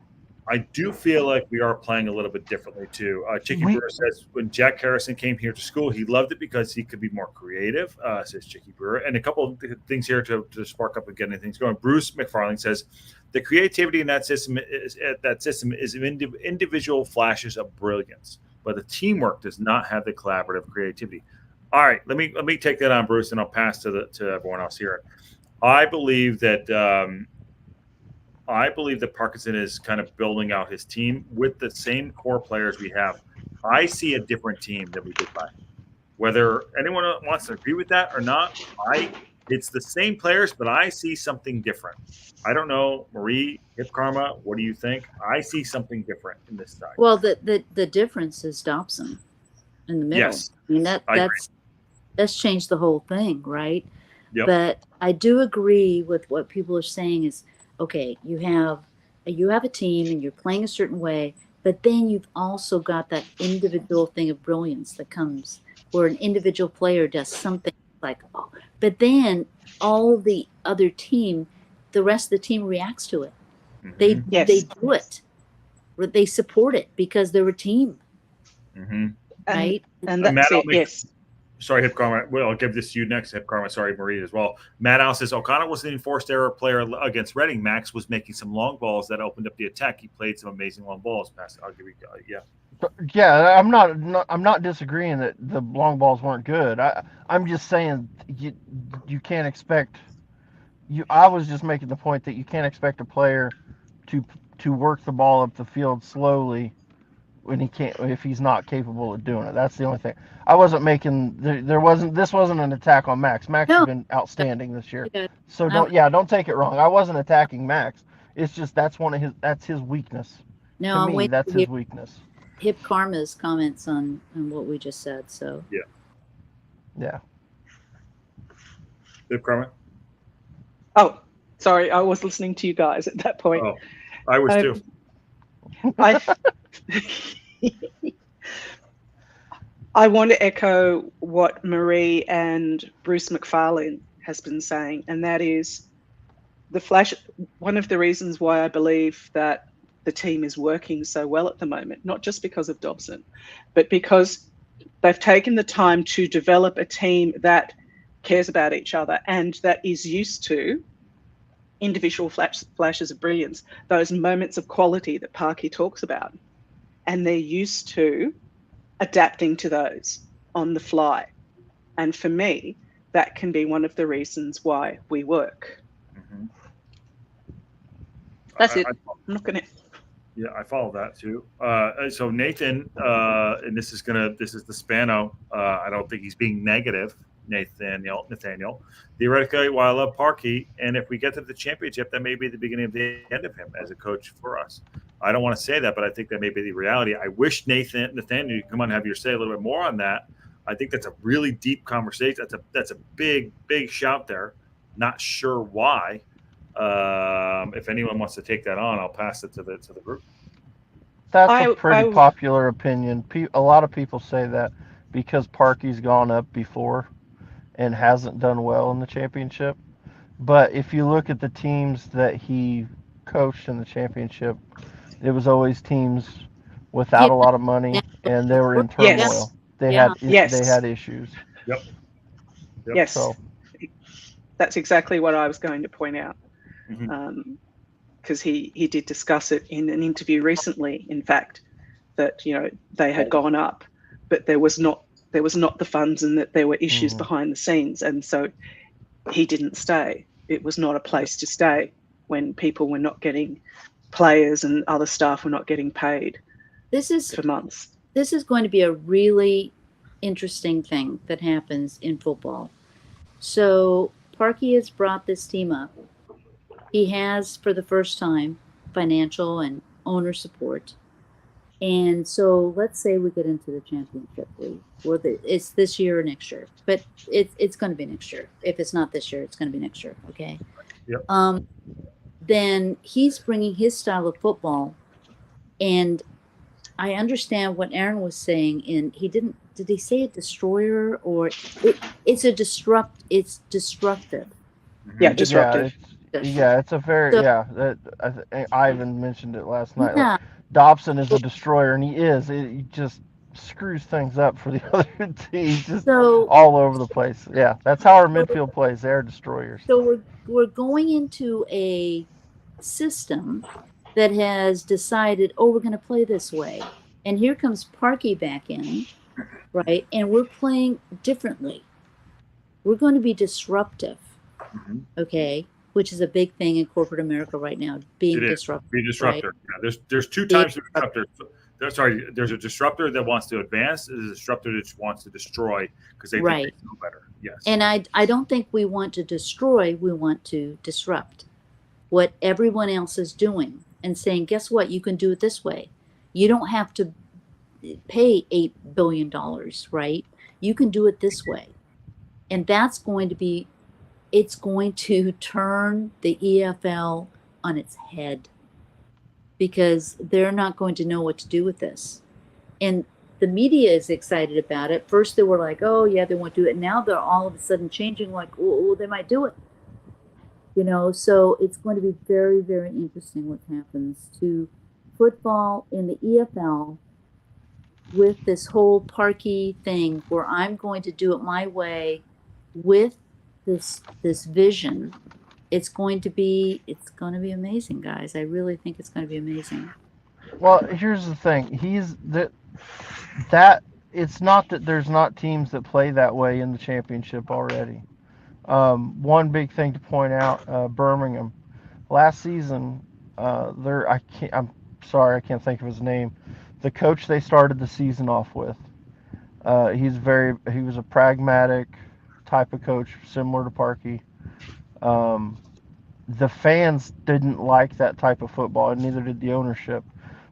I do feel like we are playing a little bit differently too. Chicky Brewer says when Jack Harrison came here to school, he loved it because he could be more creative, says Chicky Brewer. And a couple of things here to spark up and get things going. Bruce McFarling says the creativity in that system is individual flashes of brilliance, but the teamwork does not have the collaborative creativity. All right, let me take that on, Bruce, and I'll pass to everyone else here. I believe that Parkinson is kind of building out his team with the same core players we have. I see a different team than we did Whether anyone wants to agree with that or not, it's the same players, but I see something different. I don't know, Marie, Hip Karma, what do you think? I see something different in this side. Well, the difference is Dobson in the middle. Yes, I mean I agree. that's changed the whole thing, right? Yep. But I do agree with what people are saying is, okay, you have a team and you're playing a certain way, but then you've also got that individual thing of brilliance that comes where an individual player does something like, oh, but then all the other team, the rest of the team reacts to it. They do it. They support it because they're a team, right? And that's it. Yes. Sorry, Hip Karma. Well, I'll give this to you next, Hip Karma. Sorry, Marie, as well. Matt Al says O'Connor was an enforced error player against Reading. Max was making some long balls that opened up the attack. He played some amazing long balls. I'll give you, Yeah, I'm not disagreeing that the long balls weren't good. I'm just saying you can't expect I was just making the point that you can't expect a player to work the ball up the field slowly when if he's not capable of doing it. That's the only thing. I wasn't making this wasn't an attack on Max. Max has been outstanding this year. Yeah. So don't take it wrong. I wasn't attacking Max. It's just that's his weakness. No, to me, that's his weakness. Hip Karma's comments on what we just said. So yeah. Hip Karma. Oh, sorry, I was listening to you guys at that point. Oh, I was too. I want to echo what Marie and Bruce McFarlane has been saying, and that is one of the reasons why I believe that the team is working so well at the moment, not just because of Dobson, but because they've taken the time to develop a team that cares about each other and that is used to individual flashes of brilliance, those moments of quality that Parky talks about. And they're used to adapting to those on the fly. And for me, that can be one of the reasons why we work. Mm-hmm. That's it. I'm not going to... Yeah, I follow that too. So Nathan, and this is the Spano. I don't think he's being negative, Nathaniel. Theoretically, while I love Parky, and if we get to the championship, that may be the beginning of the end of him as a coach for us. I don't want to say that, but I think that may be the reality. I wish Nathaniel, you come on and have your say a little bit more on that. I think that's a really deep conversation. That's a big shout there. Not sure why. If anyone wants to take that on, I'll pass it to the group. That's a pretty popular opinion. A lot of people say that because Parky's gone up before and hasn't done well in the championship. But if you look at the teams that he coached in the championship, it was always teams without a lot of money, and they were in turmoil. Yes. They had issues. Yep. Yes. So that's exactly what I was going to point out. Mm-hmm. Because he did discuss it in an interview recently, in fact, that they had gone up, but there was not the funds, and that there were issues behind the scenes, and so he didn't stay. It was not a place to stay when people were not getting, players and other staff were not getting paid for months. This is going to be a really interesting thing that happens in football. So Parky has brought this team up. He has, for the first time, financial and owner support. And so let's say we get into the championship league. It's this year or next year. But it's going to be next year. If it's not this year, it's going to be next year. Okay? Yep. Then he's bringing his style of football. And I understand what Aaron was saying. And did he say a destroyer? Or it's destructive. Yeah, disruptive. Yeah, it's a very Ivan mentioned it last night. Yeah. Like, Dobson is a destroyer, and he is. He just screws things up for the other team, just all over the place. Yeah, that's how our midfield plays. They're destroyers. So we're going into a system that has decided, we're going to play this way, and here comes Parky back in, right? And we're playing differently. We're going to be disruptive, okay? Which is a big thing in corporate America right now, being disruptive. Be disruptor. Right? Yeah, there's two types of disruptors. Sorry, there's a disruptor that wants to advance. There's a disruptor that wants to destroy because they think they know better. Yes. And I don't think we want to destroy. We want to disrupt what everyone else is doing and saying, guess what? You can do it this way. You don't have to pay $8 billion, right? You can do it this way. And that's going to be, it's going to turn the EFL on its head, because they're not going to know what to do with this. And the media is excited about it. First they were like, oh yeah, they won't do it. Now they're all of a sudden changing, like, oh, they might do it. So it's going to be very, very interesting what happens to football in the EFL with this whole Parky thing, where I'm going to do it my way with this vision. It's going to be amazing, guys. I really think it's going to be amazing. Well, here's the thing. That it's not that there's not teams that play that way in the championship already. One big thing to point out, Birmingham, last season, I'm sorry, I can't think of his name. The coach they started the season off with, he was a pragmatic type of coach, similar to Parky. The fans didn't like that type of football, and neither did the ownership.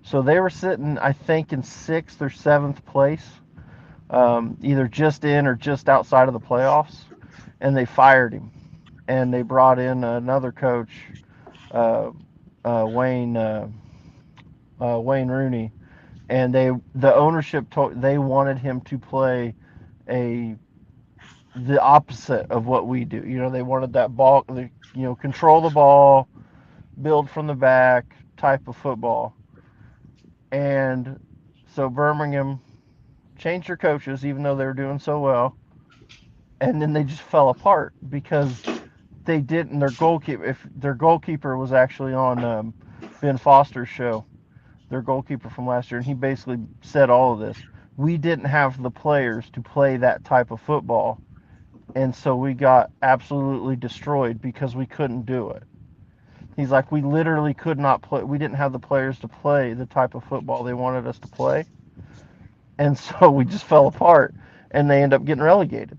So they were sitting, I think, in 6th or 7th place, either just in or just outside of the playoffs, and they fired him. And they brought in another coach, Wayne Rooney, and the ownership they wanted him to play the opposite of what we do. They wanted that ball, control the ball, build from the back type of football. And so Birmingham changed their coaches, even though they were doing so well. And then they just fell apart because they didn't. Their goalkeeper was actually on Ben Foster's show, their goalkeeper from last year, and he basically said all of this. We didn't have the players to play that type of football, and so we got absolutely destroyed because we couldn't do it. He's like, we literally could not play. We didn't have the players to play the type of football they wanted us to play, and so we just fell apart, and they end up getting relegated.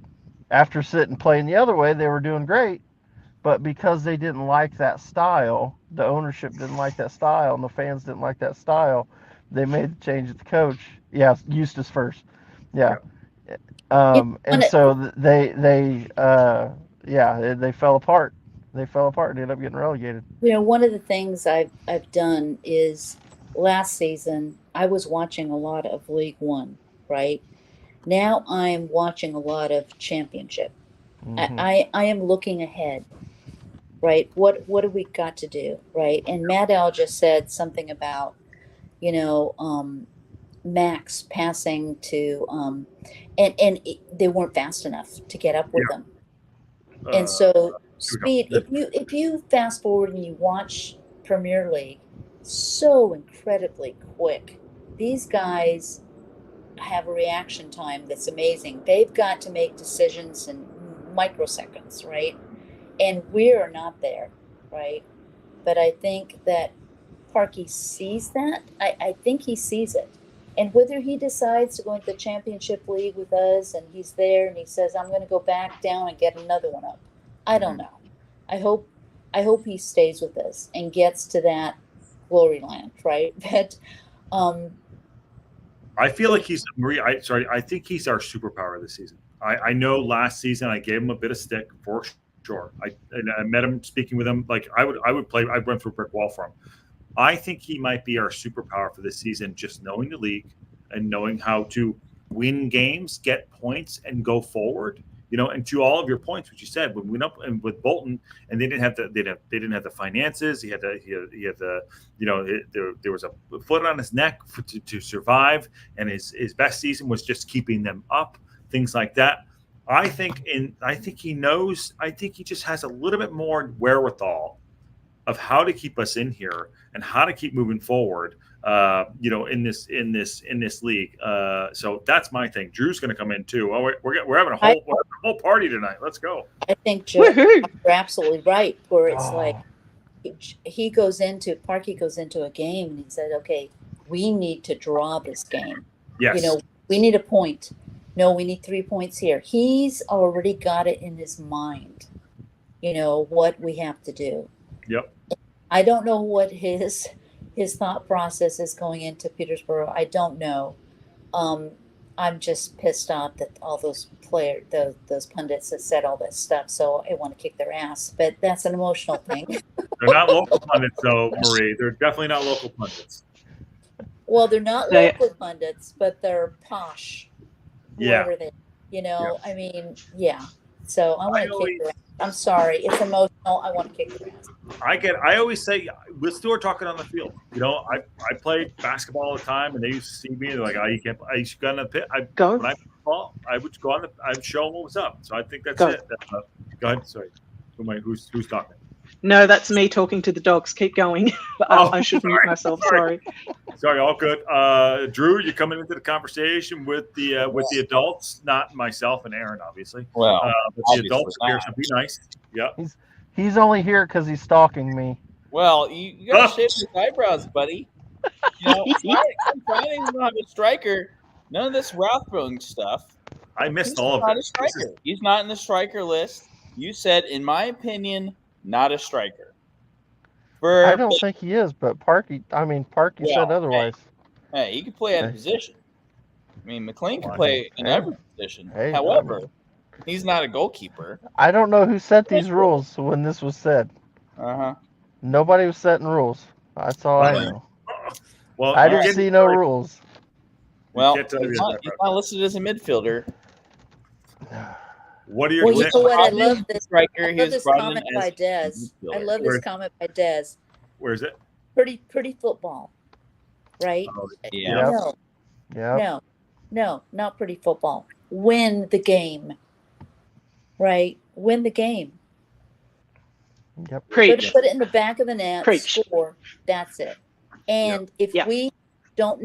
After sitting playing the other way, they were doing great, but because they didn't like that style, the ownership didn't like that style, and the fans didn't like that style, they made the change at the coach. Yeah, Eustace first. Yeah. And so they fell apart. They fell apart and ended up getting relegated. One of the things I've done is, last season I was watching a lot of League One, right? Now I'm watching a lot of Championship. Mm-hmm. I am looking ahead, right? What do we got to do, right? And Matt L just said something about, Max passing to, and they weren't fast enough to get up with them. And so speed, if you fast forward and you watch Premier League, so incredibly quick. These guys have a reaction time that's amazing. They've got to make decisions in microseconds, right? And we're not there, right? But I think that Parky sees that. I think he sees it. And whether he decides to go into the Championship League with us and he's there and he says, I'm going to go back down and get another one up, I don't know. I hope he stays with us and gets to that glory land, right? But I feel like he's I think he's our superpower this season. I know last season I gave him a bit of stick for sure. I met him, speaking with him, like I'd run through a brick wall for him. I think he might be our superpower for this season, just knowing the league and knowing how to win games, get points, and go forward. And to all of your points, which you said, when we went up and with Bolton, and they didn't have the finances. He had the there was a foot on his neck to survive, and his best season was just keeping them up, things like that. I think he knows. I think he just has a little bit more wherewithal of how to keep us in here and how to keep moving forward. In this league. So that's my thing. Drew's going to come in too. Oh, we're having a whole party tonight. Let's go. I think Joe, you're absolutely right. Where it's like Parky goes into a game and he said, "Okay, we need to draw this game. Yes. You know, we need a point. No, we need 3 points here. He's already got it in his mind, you know, what we have to do. Yep. I don't know what his thought process is going into Peterborough. I don't know. I'm just pissed off that all those players, those pundits have said all that stuff. So I want to kick their ass. But that's an emotional thing. They're not local pundits, though, Marie. They're definitely not local pundits. Well, they're not local pundits, but they're posh. Yeah. Whoever they, you know, Yeah. I mean, yeah. So I want to kick their ass. I'm sorry. It's emotional. I want to kick their ass. I always say, we're still talking on the field. You know, I played basketball all the time, and they used to see me. They're like, "Oh, you can't play." I used to go on the pit. When I played ball, I would go on I'd show them what was up. So I think that's it. Go ahead. Sorry. Who's talking? No, that's me talking to the dogs. Keep going. I should mute myself. Sorry. Sorry, all good. Drew, you're coming into the conversation with the adults, not myself and Aaron, obviously. Well, but the adults here, so be nice. Yeah. He's only here because he's stalking me. Well, you gotta shave your eyebrows, buddy. You know, finding not a striker. None of this Rathbone stuff. I missed all of it. He's not a striker. He's not in the striker list. You said, in my opinion, not a striker. I don't think he is, but Parky said otherwise. Hey, he could play at a position. I mean, McLean can play in every position. However, he's not a goalkeeper. I don't know who set these rules when this was said. Nobody was setting rules. That's all I know. Well, I didn't see no rules. Well, he's not listed as a midfielder. What are your? Well, you know what? I love this. Striker. I love this comment by Des. I love this comment by Des. Where is it? Pretty football, right? Oh, yeah. No, not pretty football. Win the game, right? Win the game. Yep. Preach. Put it in the back of the net. Preach. Score. That's it. And if we don't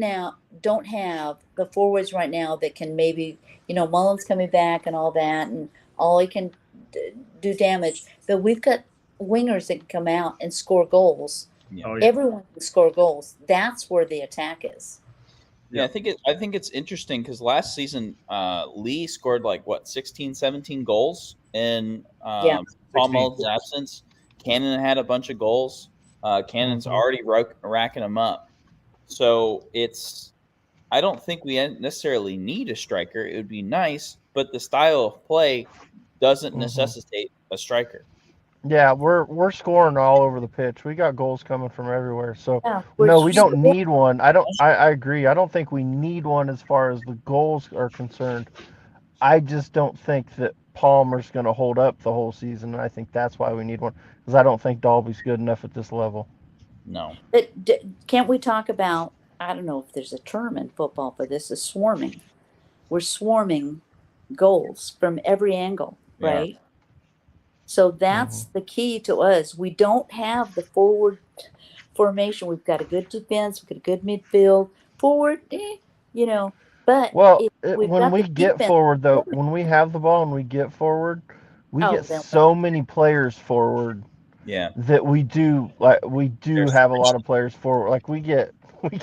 have the forwards right now that can maybe, you know, Mullen's coming back and all that, and all he can do damage. But we've got wingers that can come out and score goals. Oh, yeah. Everyone can score goals. That's where the attack is. Yeah, I think it's interesting because last season Lee scored 16, 17 goals in Paul Mullen's absence. Cannon had a bunch of goals. Cannon's already racking them up. So I don't think we necessarily need a striker. It would be nice, but the style of play doesn't necessitate a striker. Yeah, we're scoring all over the pitch. We got goals coming from everywhere. So no, we don't need one. I agree. I don't think we need one as far as the goals are concerned. I just don't think that Palmer's going to hold up the whole season, and I think that's why we need one, because I don't think Dalby's good enough at this level. No. But can't we talk about, I don't know if there's a term in football for this, is swarming. We're swarming goals from every angle, right? Yeah. So that's the key to us. We don't have the forward formation. We've got a good defense. We've got a good midfield. Forward, but when we get forward, though, when we have the ball and we get forward, we get so many players forward. Yeah. That we do have a lot of players forward. Like we get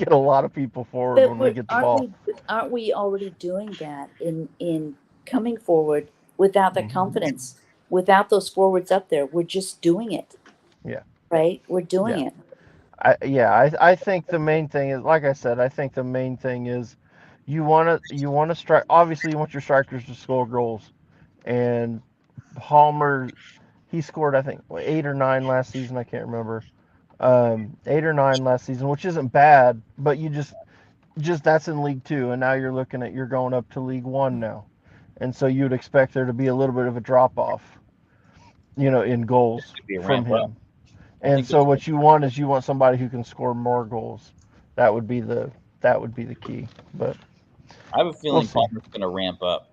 a lot of people forward when we get the ball. Aren't we already doing that in coming forward without the confidence? Without those forwards up there, we're just doing it. Yeah. Right? We're doing it. I think the main thing is, like I said, I think the main thing is you want to strike. Obviously, you want your strikers to score goals. And Palmer, he scored, I think, 8 or 9 last season. I can't remember. 8 or 9 last season, which isn't bad, but you just that's in League 2, and now you're going up to League 1 now. And so you'd expect there to be a little bit of a drop off, in goals from him. And so what you want is somebody who can score more goals. That would be the key. But I have a feeling Palmer's going to ramp up.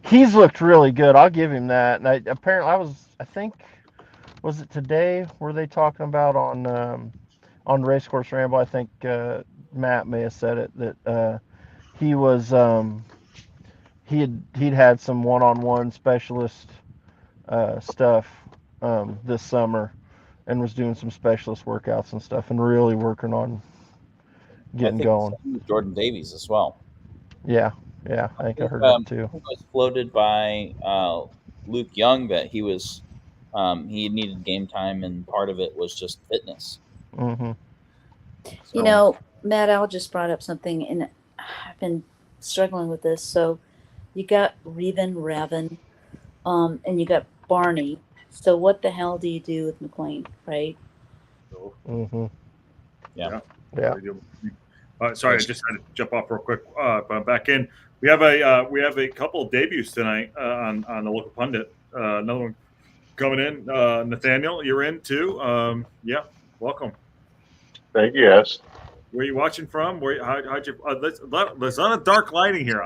He's looked really good. I'll give him that. And I think was it today? Were they talking about on Racecourse Ramble? I think Matt may have said it that he was. He'd had some one-on-one specialist stuff this summer, and was doing some specialist workouts and stuff, and really working on getting going. Jordan Davies as well. Yeah, I think I heard that too. It was floated by Luke Young that he was he needed game time, and part of it was just fitness. Mm-hmm. You know, Matt, Al just brought up something, and I've been struggling with this. So you got Raven, and you got Barney. So what the hell do you do with McLean, right? Mm-hmm. Yeah. Sorry, I just had to jump off real quick. But I'm back in. We have a couple of debuts tonight on the local pundit. Another one coming in. Nathaniel, you're in too. Yeah, welcome. Thank you. Yes. Where are you watching from? How'd you? There's a lot of dark lighting here.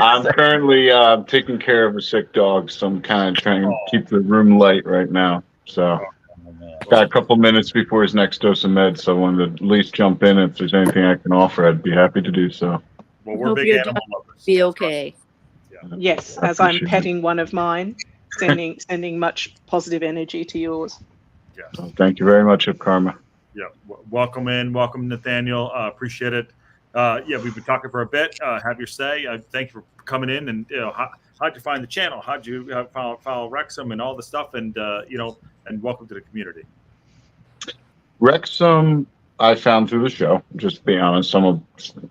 I'm currently taking care of a sick dog, so I'm kind of trying to keep the room light right now. So got a couple minutes before his next dose of meds, so I wanted to at least jump in. If there's anything I can offer, I'd be happy to do so. Well, we're big animal lovers. Be okay. Yeah. Yes, as I'm petting one of mine, sending much positive energy to yours. Yeah. So thank you very much, Karma. Yeah. Welcome Nathaniel. Appreciate it. Yeah, we've been talking for a bit. Have your say. Thank you for coming in, and how'd you find the channel? How'd you follow Wrexham and all the stuff, and and welcome to the community. Wrexham, I found through the show. Just to be honest, I'm a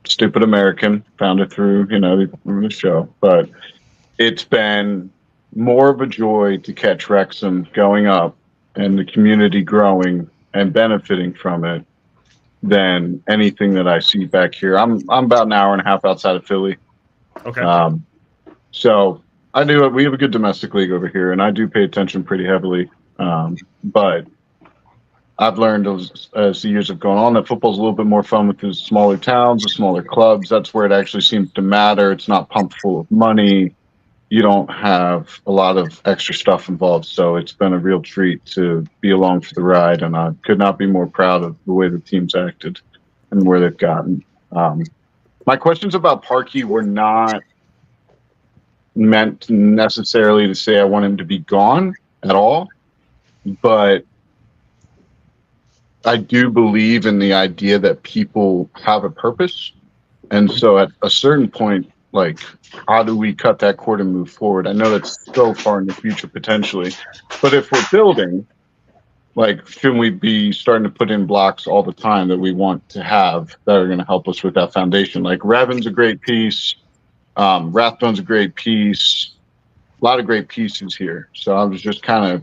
stupid American. Found it through the show, but it's been more of a joy to catch Wrexham going up and the community growing and benefiting from it than anything that I see back here. I'm about an hour and a half outside of Philly. Okay. So I do. We have a good domestic league over here, and I do pay attention pretty heavily. But I've learned as the years have gone on that football's a little bit more fun with the smaller towns, the smaller clubs. That's where it actually seems to matter. It's not pumped full of money. You don't have a lot of extra stuff involved. So it's been a real treat to be along for the ride, and I could not be more proud of the way the team's acted and where they've gotten. My questions about Parkey were not meant necessarily to say I want him to be gone at all, but I do believe in the idea that people have a purpose. And so at a certain point, like, how do we cut that cord and move forward? I know that's so far in the future potentially, but if we're building, like, shouldn't we be starting to put in blocks all the time that we want to have that are going to help us with that foundation? Like, Raven's a great piece. Rathbone's a great piece. A lot of great pieces here. So I was just kind of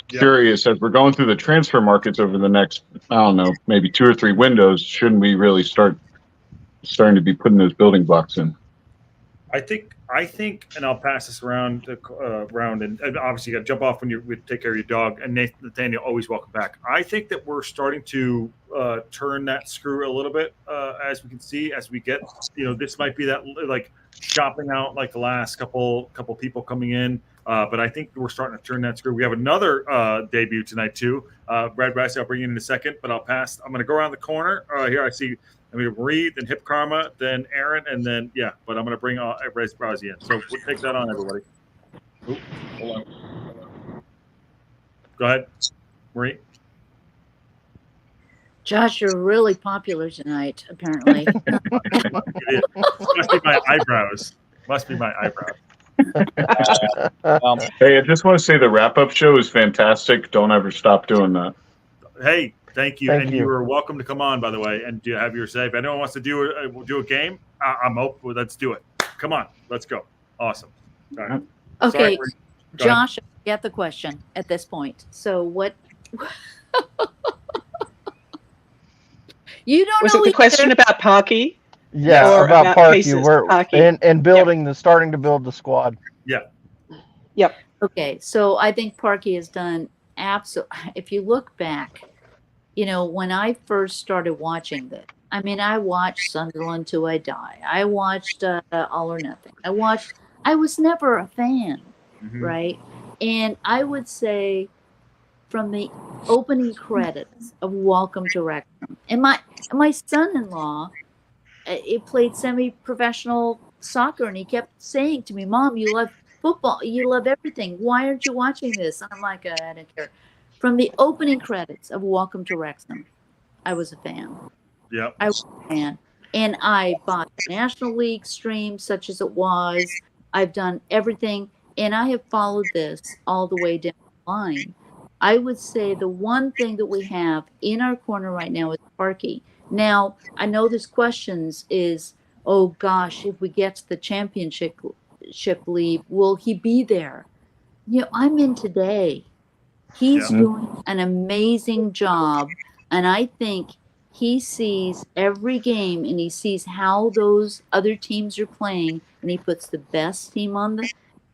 curious, as we're going through the transfer markets over the next, I don't know, maybe 2 or 3 windows, shouldn't we really starting to be putting those building blocks in? I think, and I'll pass this around, and obviously you got to jump off when you take care of your dog. And Nathaniel, always welcome back. I think that we're starting to turn that screw a little bit, as we can see, as we get, this might be that, like, shopping out, like, the last couple people coming in. But I think we're starting to turn that screw. We have another debut tonight too. Brad Brassey, I'll bring you in a second, but I'll pass. I'm going to go around the corner. Here I see. Marie, then Hip Karma, then Aaron, and then But I'm going to bring Brassey in. So we'll take that on, everybody. Ooh, hold on. Go ahead, Marie. Josh, you're really popular tonight, apparently. Must be my eyebrows. Hey, I just want to say the wrap-up show is fantastic. Don't ever stop doing that. Hey, thank you. You are welcome to come on, by the way, and do have your say. If anyone wants to do a game, I'm open. Let's do it. Come on. Let's go. Awesome. All right. Okay, Josh, I get the question at this point. So what? You don't Was know it the question about Parkey? Yeah, Or about Parkey. Parkey. And starting to build the squad. Yeah. Yep. Okay, so I think Parkey has done absolutely. If you look back, when I first started watching this, I watched Sunderland Till I Die. I watched All or Nothing. I was never a fan, right? And I would say from the opening credits of Welcome to Wrexham, and my son-in-law, he played semi-professional soccer, and he kept saying to me, "Mom, you love football. You love everything. Why aren't you watching this?" And I'm like, I don't care. From the opening credits of Welcome to Wrexham, I was a fan. Yeah. I was a fan. And I bought the National League stream, such as it was. I've done everything, and I have followed this all the way down the line. I would say the one thing that we have in our corner right now is Parky. Now, I know there's questions is, oh gosh, if we get to the championship league, will he be there? You know, I'm in today. He's Yeah. doing an amazing job, and I think he sees every game and he sees how those other teams are playing, and he puts the best team on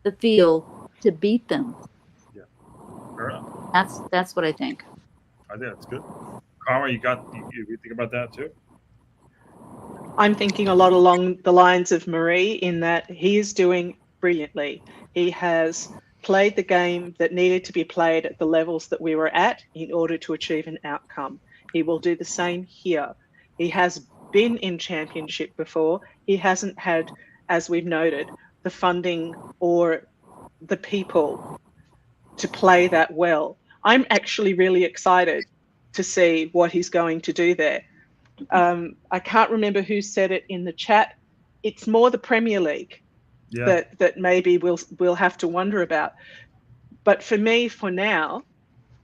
the field to beat them. Yeah. Fair enough. That's what I think. I think that's good. Karma, you think about that too? I'm thinking a lot along the lines of Marie in that he is doing brilliantly. He has played the game that needed to be played at the levels that we were at in order to achieve an outcome. He will do the same here. He has been in championship before. He hasn't had, as we've noted, the funding or the people to play that well. I'm actually really excited to see what he's going to do there. I can't remember who said it in the chat. It's more the Premier League that maybe we'll have to wonder about. But for me, for now,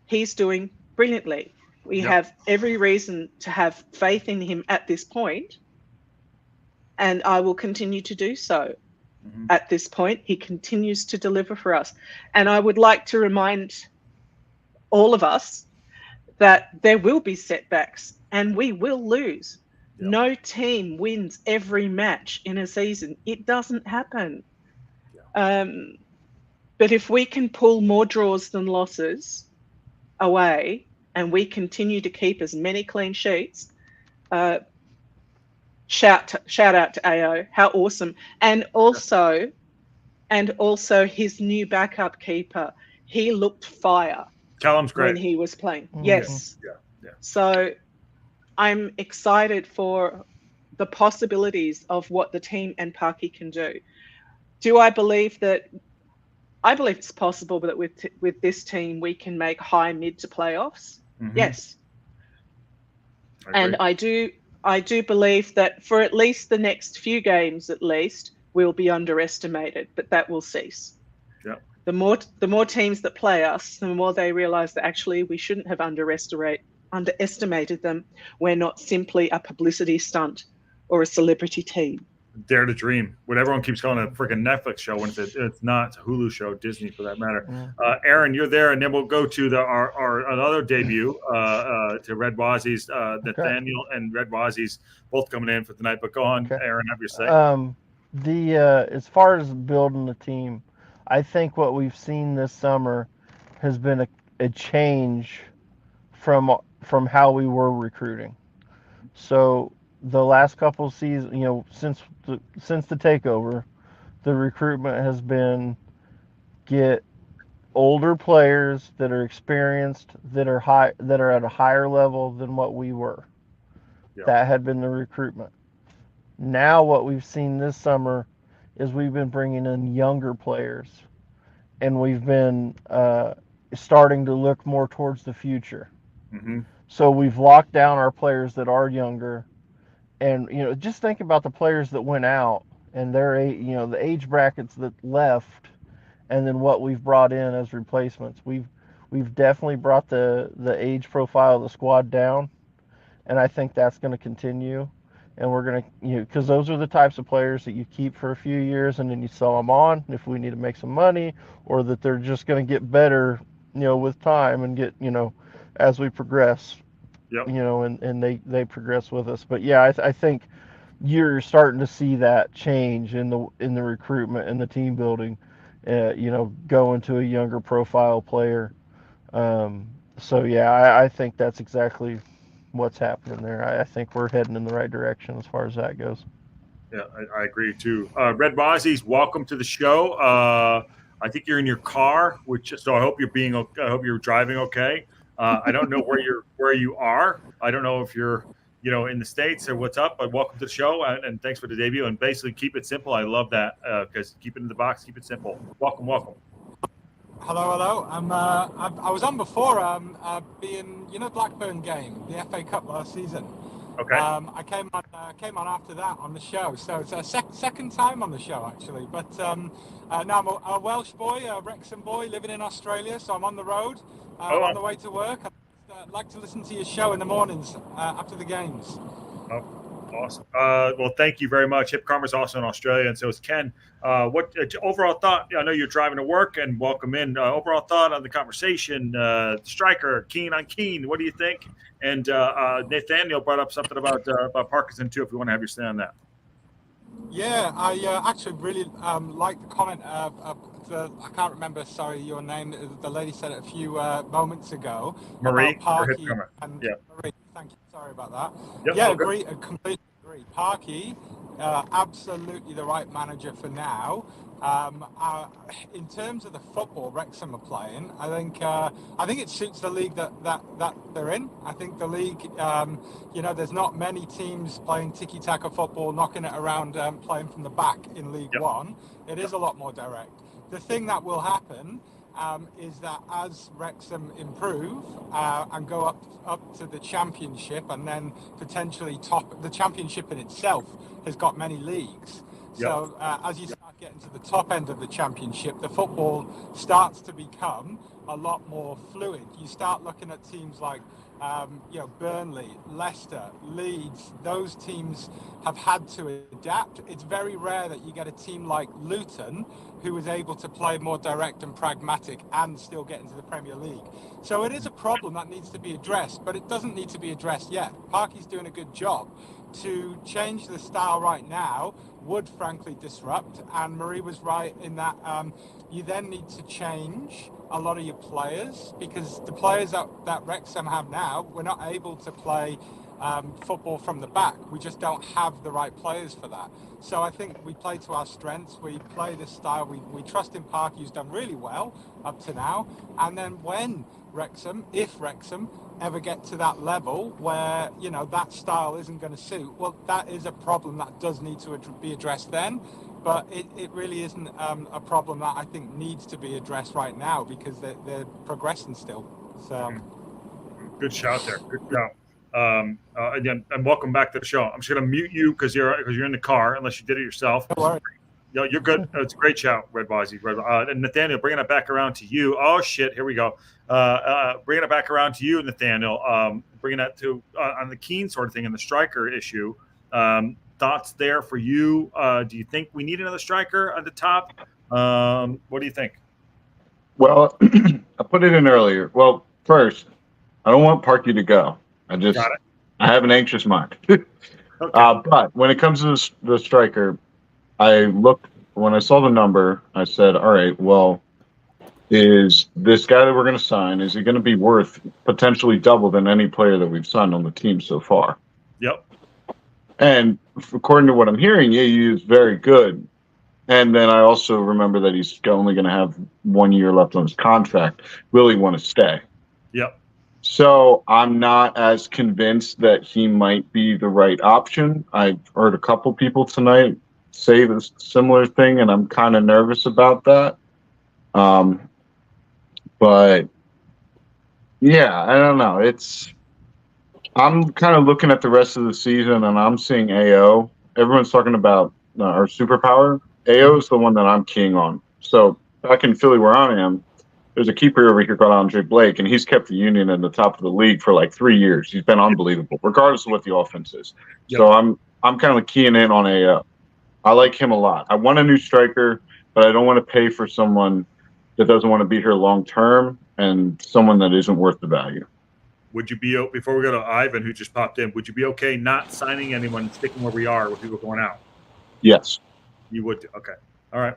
he's doing brilliantly. We have every reason to have faith in him at this point, and I will continue to do so. At this point, he continues to deliver for us. And I would like to remind all of us that there will be setbacks and we will lose. Yep. No team wins every match in a season. It doesn't happen. Yep. But if we can pull more draws than losses away and we continue to keep as many clean sheets, shout out to AO, how awesome. And also his new backup keeper, he looked fire. Callum's great when he was playing. Mm-hmm. Yes. Yeah. So I'm excited for the possibilities of what the team and Parky can do. Do I believe that? I believe it's possible that with this team we can make high mid to playoffs. Mm-hmm. Yes. And I do believe that for at least the next few games, at least, we'll be underestimated, but that will cease. Yeah. The more teams that play us, the more they realize that actually we shouldn't have underestimated them. We're not simply a publicity stunt or a celebrity team. Dare to Dream, what everyone keeps calling a freaking Netflix show when it's not. It's a Hulu show, Disney for that matter. Aaron, you're there, and then we'll go to our another debut to Red Wazzies. Nathaniel and Red Wazzies both coming in for tonight. But go on, Aaron, have your say. As far as building the team, I think what we've seen this summer has been a change from how we were recruiting. So the last couple of seasons, since the takeover, the recruitment has been get older players that are experienced, that are at a higher level than what we were. Yep. That had been the recruitment. Now what we've seen this summer is we've been bringing in younger players, and we've been starting to look more towards the future. Mm-hmm. So we've locked down our players that are younger, and just think about the players that went out and the age brackets that left, and then what we've brought in as replacements. We've definitely brought the age profile of the squad down, and I think that's going to continue. And we're going to, because those are the types of players that you keep for a few years and then you sell them on if we need to make some money, or that they're just going to get better, with time and get, as we progress, yep. And they progress with us. But yeah, I think you're starting to see that change in the recruitment and the team building, go into a younger profile player. So yeah, I think that's exactly what's happening there. I think we're heading in the right direction as far as that goes. Yeah, I agree too. Red Wazzies, welcome to the show. I think you're in your car, so I hope you're driving okay. I don't know where you are. I don't know if you're in the States or what's up, but welcome to the show and thanks for the debut. And basically keep it simple. I love that because keep it in the box, keep it simple. Welcome. Hello. I was on before being Blackburn game, the FA Cup last season. Okay. I came on after that on the show, so it's a second time on the show actually. But no, I'm a Welsh boy, a Wrexham boy, living in Australia. So I'm on the road, on the way to work. I'd like to listen to your show in the mornings after the games. Oh, awesome. Well, thank you very much. Hip Karma's also in Australia, and so is Ken. What overall thought? I know you're driving to work, and welcome in. Overall thought on the conversation, striker Keane on Keane. What do you think? And Nathaniel brought up something about Parkinson too. If you want to have your say on that. Yeah, I actually really like the comment. I can't remember. Sorry, your name. The lady said it a few moments ago. Marie, about Parky and yeah. Marie. Thank you. Sorry about that. Yep, yeah, okay. agree. Completely agree. Parky, absolutely the right manager for now. In terms of the football Wrexham are playing, I think it suits the league that they're in. I think the league, there's not many teams playing tiki-taka football, knocking it around, playing from the back in League One. It is a lot more direct. The thing that will happen is that as Wrexham improve and go up to the Championship, and then potentially top the Championship in itself has got many leagues. So as you start getting to the top end of the Championship, the football starts to become a lot more fluid. You start looking at teams like Burnley, Leicester, Leeds. Those teams have had to adapt. It's very rare that you get a team like Luton who is able to play more direct and pragmatic and still get into the Premier League. So it is a problem that needs to be addressed, but it doesn't need to be addressed yet. Parky's doing a good job. To change the style right now would frankly disrupt, and Marie was right in that you then need to change a lot of your players, because the players that Wrexham have now, we're not able to play football from the back. We just don't have the right players for that. So I think we play to our strengths. We play this style. We trust in Parky, who's done really well up to now. And then when if Wrexham ever get to that level where, that style isn't going to suit, well, that is a problem that does need to be addressed then. But it really isn't a problem that I think needs to be addressed right now, because they're progressing still. So, good shout there. Good shout. Again, and welcome back to the show. I'm just going to mute you because you're in the car, unless you did it yourself. don't worry. No, you're good. It's a great shout, Red Bozzy. And Nathaniel, bringing it back around to you. Oh shit, here we go. Bringing it back around to you, Nathaniel. Bringing that to on the Keane sort of thing and the striker issue. Thoughts there for you? Do you think we need another striker at the top? What do you think? Well, I put it in earlier. Well, first, I don't want Parky to go. I have an anxious mind. Okay. But when it comes to the striker, when I saw the number, I said, all right, well, is this guy that we're going to sign, is he going to be worth potentially double than any player that we've signed on the team so far? Yep. And according to what I'm hearing, he is very good. And then I also remember that he's only going to have 1 year left on his contract. Will he want to stay? Yep. So I'm not as convinced that he might be the right option. I've heard a couple people tonight say this similar thing, and I'm kind of nervous about that. But yeah, I don't know. I'm kind of looking at the rest of the season, and I'm seeing AO. Everyone's talking about our superpower. AO is the one that I'm keying on. So back in Philly, where I am, there's a keeper over here called Andre Blake, and he's kept the Union in the top of the league for like 3 years. He's been unbelievable, regardless of what the offense is. Yep. So I'm kind of keying in on AO. I like him a lot. I want a new striker, but I don't want to pay for someone that doesn't want to be here long term and someone that isn't worth the value. Would you be, before we go to Ivan, who just popped in, would you be okay not signing anyone and sticking where we are with people going out? Yes. You would. Okay. All right.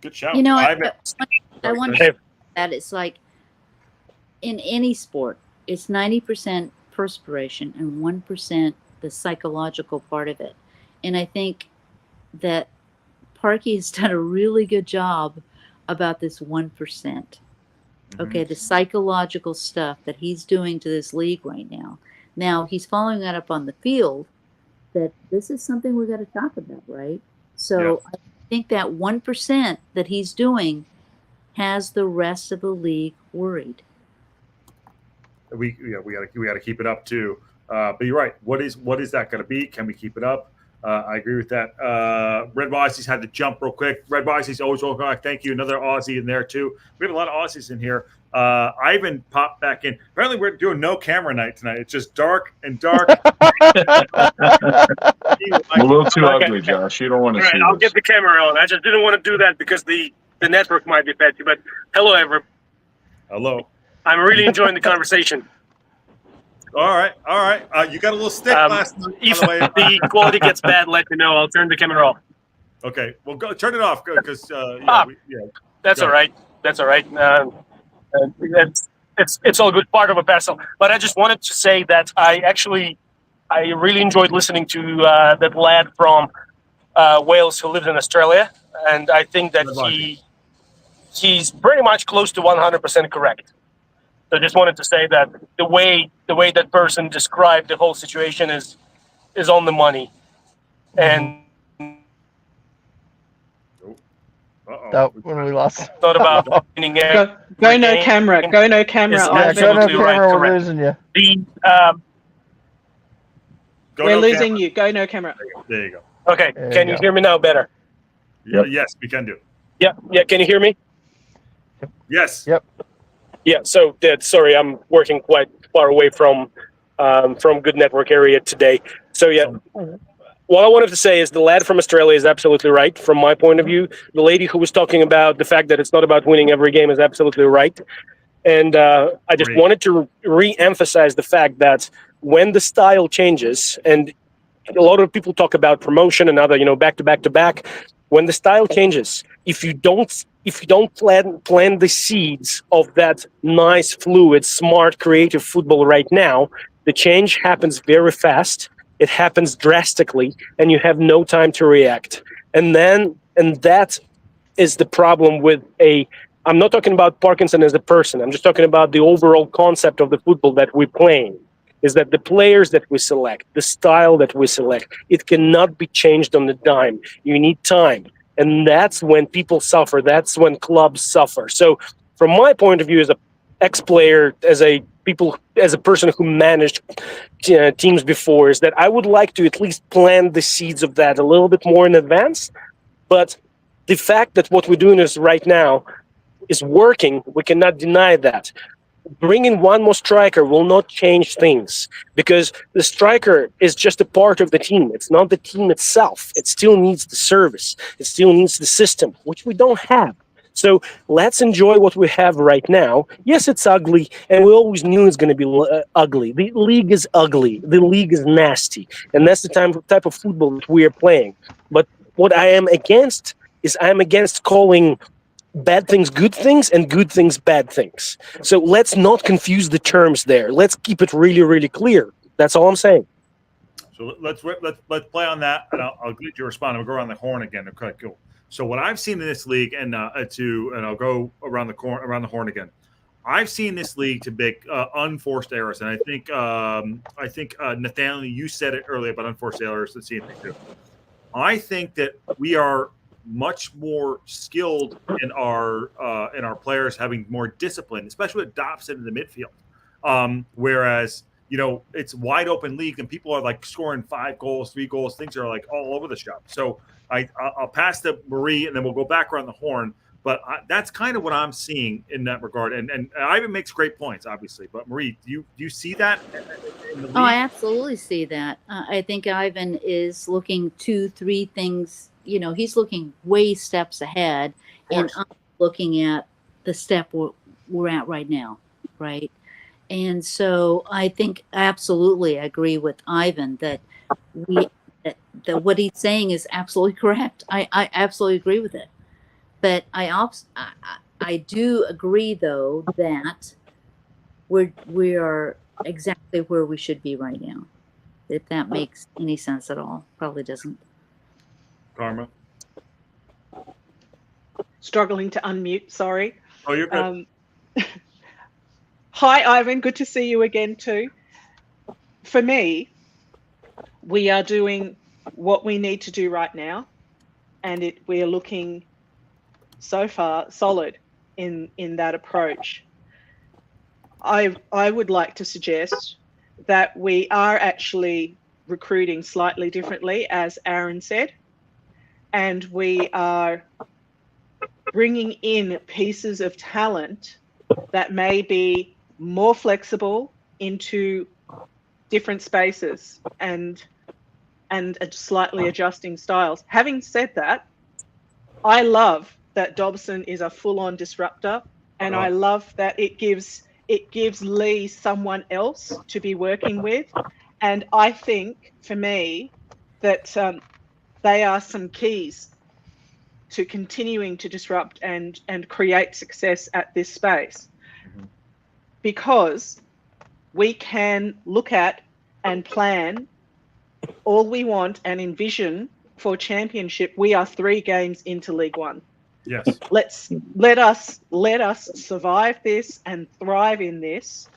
Good shout. Ivan. I wonder that it's like in any sport, it's 90% perspiration and 1% the psychological part of it. And I think that Parky has done a really good job about this 1%. Okay, the psychological stuff that he's doing to this league right now. Now, he's following that up on the field, that this is something we've got to talk about, right? So I think that 1% that he's doing has the rest of the league worried. We got to keep it up too. But you're right. What is that going to be? Can we keep it up? I agree with that. Red Aussies had to jump real quick. Red Aussies always welcome back. Thank you. Another Aussie in there too. We have a lot of Aussies in here. Ivan popped back in. Apparently, we're doing no camera night tonight. It's just dark and dark. I'm a little too ugly, Josh. You don't want to see I'll this. get the camera on. I just didn't want to do that because the network might be patchy. But hello, everyone. Hello. I'm really enjoying the conversation. All right. You got a little stick last night. If the quality gets bad, let me know. I'll turn the camera off. Okay. Well, go turn it off because That's all right. That's all right. It's all good. Part of a parcel. But I just wanted to say that I really enjoyed listening to that lad from Wales who lives in Australia, and I think that he's pretty much close to 100% correct. So I just wanted to say that the way that person described the whole situation is on the money, and when we lost. it's not about winning. Go no camera. Go no camera. Yeah, go no camera. We're losing you. We're losing you. Go no camera. There you go. Okay. Can you hear me now better? Yeah. Yes, we can do. Yeah. Can you hear me? Yes. Yep. Yeah. So, sorry, I'm working quite far away from good network area today. So yeah. What I wanted to say is the lad from Australia is absolutely right from my point of view. The lady who was talking about the fact that it's not about winning every game is absolutely right. And I just wanted to re-emphasize the fact that when the style changes, and a lot of people talk about promotion and other, back to back, when the style changes, if you don't plant the seeds of that nice, fluid, smart, creative football right now, the change happens very fast. It happens drastically, and you have no time to react. And that is the problem with I'm not talking about Parkinson as a person. I'm just talking about the overall concept of the football that we're playing, is that the players that we select, the style that we select, it cannot be changed on the dime. You need time. And that's when people suffer. That's when clubs suffer. So from my point of view as an ex-player, as a person who managed teams before, is that I would like to at least plant the seeds of that a little bit more in advance. But the fact that what we're doing is right now is working, we cannot deny that. Bringing one more striker will not change things because the striker is just a part of the team. It's not the team itself. It still needs the service. It still needs the system, which we don't have. So let's enjoy what we have right now. Yes, it's ugly, and we always knew it's going to be ugly. The league is ugly. The league is nasty, and that's the type of football that we are playing. But what I am against is calling bad things good things and good things bad things. So let's not confuse the terms there. Let's keep it really, really clear. That's all I'm saying. So let's play on that, and I'll get you a response. I'll go around the horn again. Okay, cool. So what I've seen in this league, and I'll go around the horn again. I've seen this league to make unforced errors, and I think Nathaniel, you said it earlier about unforced errors. Let's see if they do. I think that we are much more skilled in our players having more discipline, especially with Dobson in the midfield. Whereas it's wide open league and people are like scoring 5 goals, 3 goals. Things are like all over the shop. So I'll pass to Marie and then we'll go back around the horn. But that's kind of what I'm seeing in that regard. And Ivan makes great points, obviously. But Marie, do you see that in the league? Oh, I absolutely see that. I think Ivan is looking 2-3 things. He's looking way steps ahead, and I'm looking at the step we're at right now, right? And so I think absolutely I agree with Ivan that what he's saying is absolutely correct. I absolutely agree with it. But I do agree though that we are exactly where we should be right now. If that makes any sense at all, probably doesn't. Karma. Struggling to unmute, sorry. Oh, you're good. Hi, Ivan. Good to see you again, too. For me, we are doing what we need to do right now, and we are looking so far solid in that approach. I would like to suggest that we are actually recruiting slightly differently, as Aaron said, and we are bringing in pieces of talent that may be more flexible into different spaces and slightly adjusting styles. Having said that, I love that Dobson is a full-on disruptor, and I love that it gives Lee someone else to be working with. And I think, for me, that they are some keys to continuing to disrupt and create success at this space. Because we can look at and plan all we want and envision for championship. We are 3 games into League One. Yes. Let us survive this and thrive in this,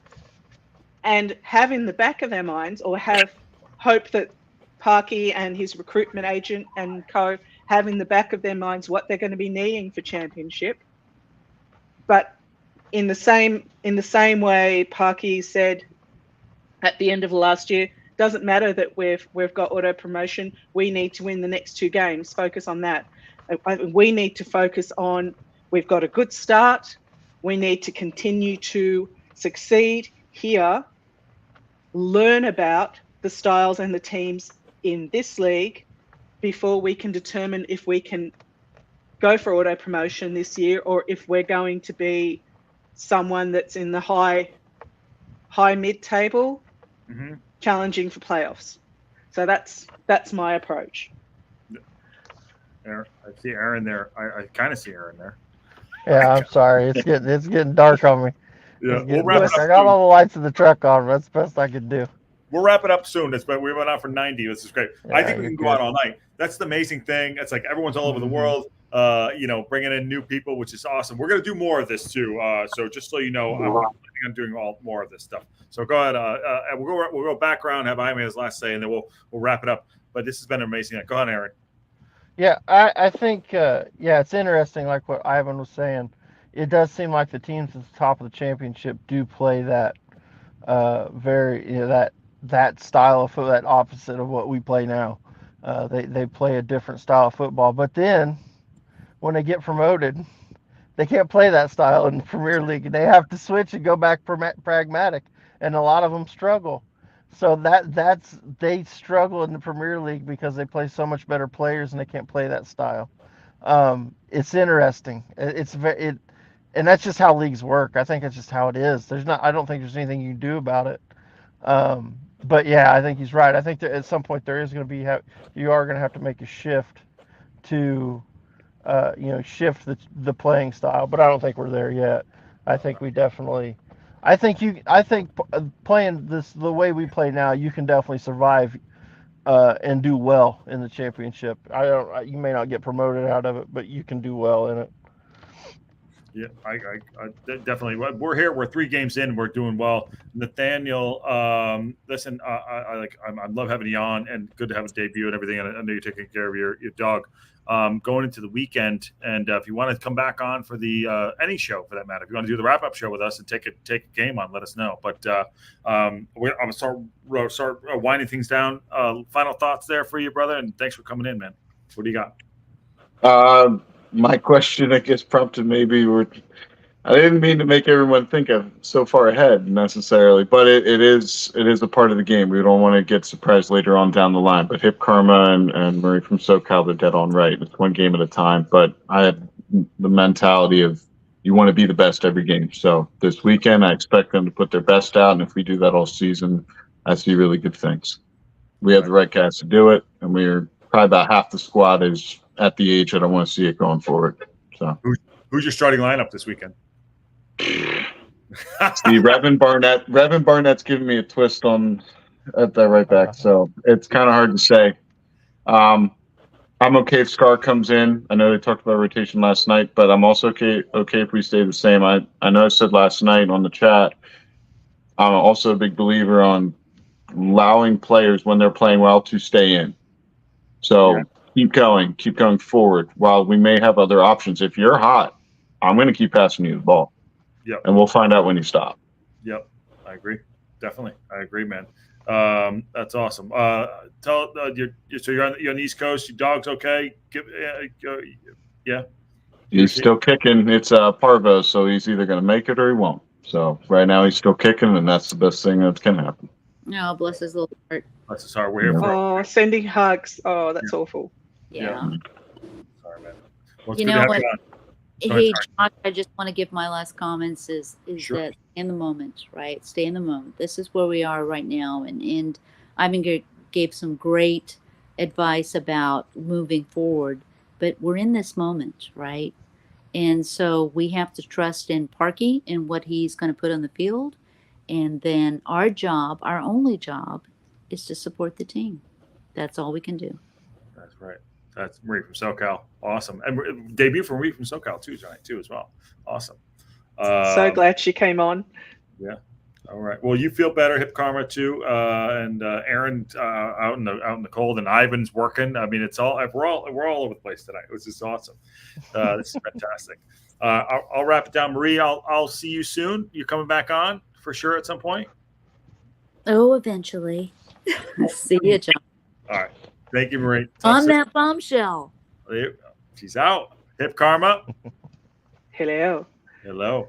and have in the back of our minds, or have hope that Parky and his recruitment agent and co have in the back of their minds what they're going to be needing for championship. But in the same way Parky said at the end of last year, doesn't matter that we've got auto promotion. We need to win the next 2 games. Focus on that. We need to focus on, we've got a good start. We need to continue to succeed here, learn about the styles and the teams in this league before we can determine if we can go for auto promotion this year, or if we're going to be someone that's in the high mid table, challenging for playoffs. So that's my approach. I see Aaron there. I kind of see Aaron there. Yeah, I'm sorry. It's getting dark on me. Yeah, we'll wrap it up. I got all the lights in the truck on. That's the best I could do. We'll wrap it up soon. We went on for 90. This is great. Yeah, I think we can go on all night. That's the amazing thing. It's like everyone's all over the world, bringing in new people, which is awesome. We're going to do more of this too. So just so you know, I'm planning on doing more of this stuff. So go ahead. We'll go back around, have Jaime his last say, and then we'll wrap it up. But this has been amazing. Go ahead, Aaron. Yeah, I think, it's interesting, like what Ivan was saying. It does seem like the teams at the top of the championship do play that that style of football, that opposite of what we play now. They play a different style of football. But then when they get promoted, they can't play that style in the Premier League. They have to switch and go back pragmatic, and a lot of them struggle. So they struggle in the Premier League because they play so much better players and they can't play that style. It's interesting. And that's just how leagues work. I think it's just how it is. I don't think there's anything you can do about it. But yeah, I think he's right. I think that at some point you are going to have to make a shift to, shift the playing style. But I don't think we're there yet. I think we definitely. I think playing the way we play now, you can definitely survive and do well in the championship. You may not get promoted out of it, but you can do well in it. Yeah, I definitely. We're here. We're 3 games in. We're doing well. Nathaniel, listen, I love having you on, and good to have a debut and everything. And I know you're taking care of your dog. Going into the weekend, and if you want to come back on for the any show for that matter, if you want to do the wrap up show with us and take a game on, let us know. But I'm gonna start winding things down. Final thoughts there for you, brother, and thanks for coming in, man. What do you got? My question, I guess, prompted maybe I didn't mean to make everyone think of so far ahead necessarily, but it is a part of the game. We don't want to get surprised later on down the line. But Hip Karma and Murray from SoCal, they're dead on right. It's 1 game at a time. But I have the mentality of you want to be the best every game. So this weekend, I expect them to put their best out, and if we do that all season, I see really good things. We have the right guys to do it, and we're probably about half the squad is at the age that I want to see it going forward. So who's your starting lineup this weekend? See, Revan Barnett's giving me a twist at that right back, so it's kind of hard to say. I'm okay if Scar comes in. I know they talked about rotation last night, but I'm also okay if we stay the same. I know I said last night on the chat, I'm also a big believer on allowing players when they're playing well to stay in. So keep going forward. While we may have other options, if you're hot, I'm going to keep passing you the ball. Yep. And we'll find out when you stop. Yep, I agree. definitely. I agree, man. That's awesome. Tell you're on the East Coast. Your dog's okay. Yeah. He's still kicking. It's parvo, so he's either going to make it or he won't. So right now he's still kicking, and that's the best thing that can happen. No, bless his little heart. Bless his heart. We're here for. Oh, sending hugs. Oh, that's awful. Yeah. Sorry, man. Well, You good to know have what? you on. Hey, Josh, I just want to give my last comments is Sure. that stay in the moment, right? Stay in the moment. This is where we are right now. And Ivan gave some great advice about moving forward, but we're in this moment, right? And so we have to trust in Parky and what he's going to put on the field. And then our job, our only job, is to support the team. That's all we can do. That's right. That's Marie from SoCal. Awesome. And debut from Marie from SoCal too tonight too as well. Awesome. So glad she came on. Yeah. All right. Well, you feel better, Hip Karma too, and Aaron out in the cold, and Ivan's working. I mean, we're all over the place tonight. It was just awesome. This is fantastic. I'll wrap it down, Marie. I'll see you soon. You're coming back on for sure at some point. Oh, eventually. See you, John. All right. Thank you, Marie. On that bombshell. She's out. Hip Karma. Hello. Hello.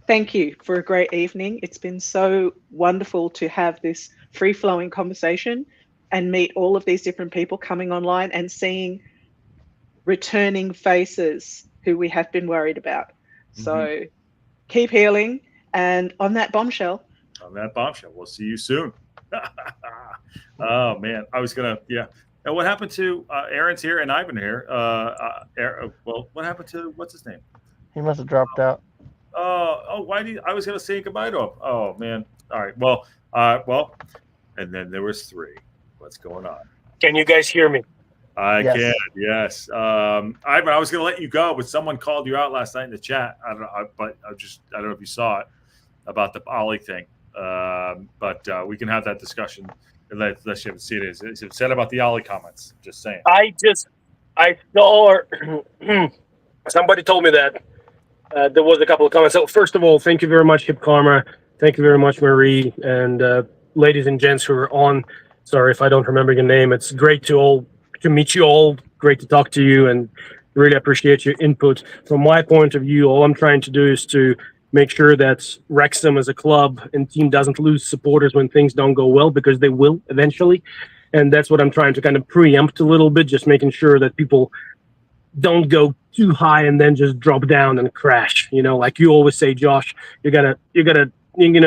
Thank you for a great evening. It's been so wonderful to have this free-flowing conversation and meet all of these different people coming online and seeing returning faces who we have been worried about. So keep healing, and on that bombshell. On that bombshell. We'll see you soon. Oh man, I was gonna And what happened to Aaron's here and Ivan here? Well, what happened to what's his name? He must have dropped out. I was gonna say goodbye to him. Oh man. All right. Well, and then there was 3. What's going on? Can you guys hear me? I Yes. can. Yes. Ivan, I was gonna let you go, but someone called you out last night in the chat. I don't know, I don't know if you saw it about the Ollie thing. But we can have that discussion unless you haven't seen it. It's said about the Ollie comments. Just saying. I saw somebody told me that there was a couple of comments. So first of all, thank you very much, Hip Karma. Thank you very much, Marie, and ladies and gents who are on. Sorry if I don't remember your name. It's great to meet you all. Great to talk to you, and really appreciate your input. From my point of view, all I'm trying to do is to make sure that Wrexham as a club and team doesn't lose supporters when things don't go well, because they will eventually. And that's what I'm trying to kind of preempt a little bit, just making sure that people don't go too high and then just drop down and crash. Like you always say, Josh, you gotta,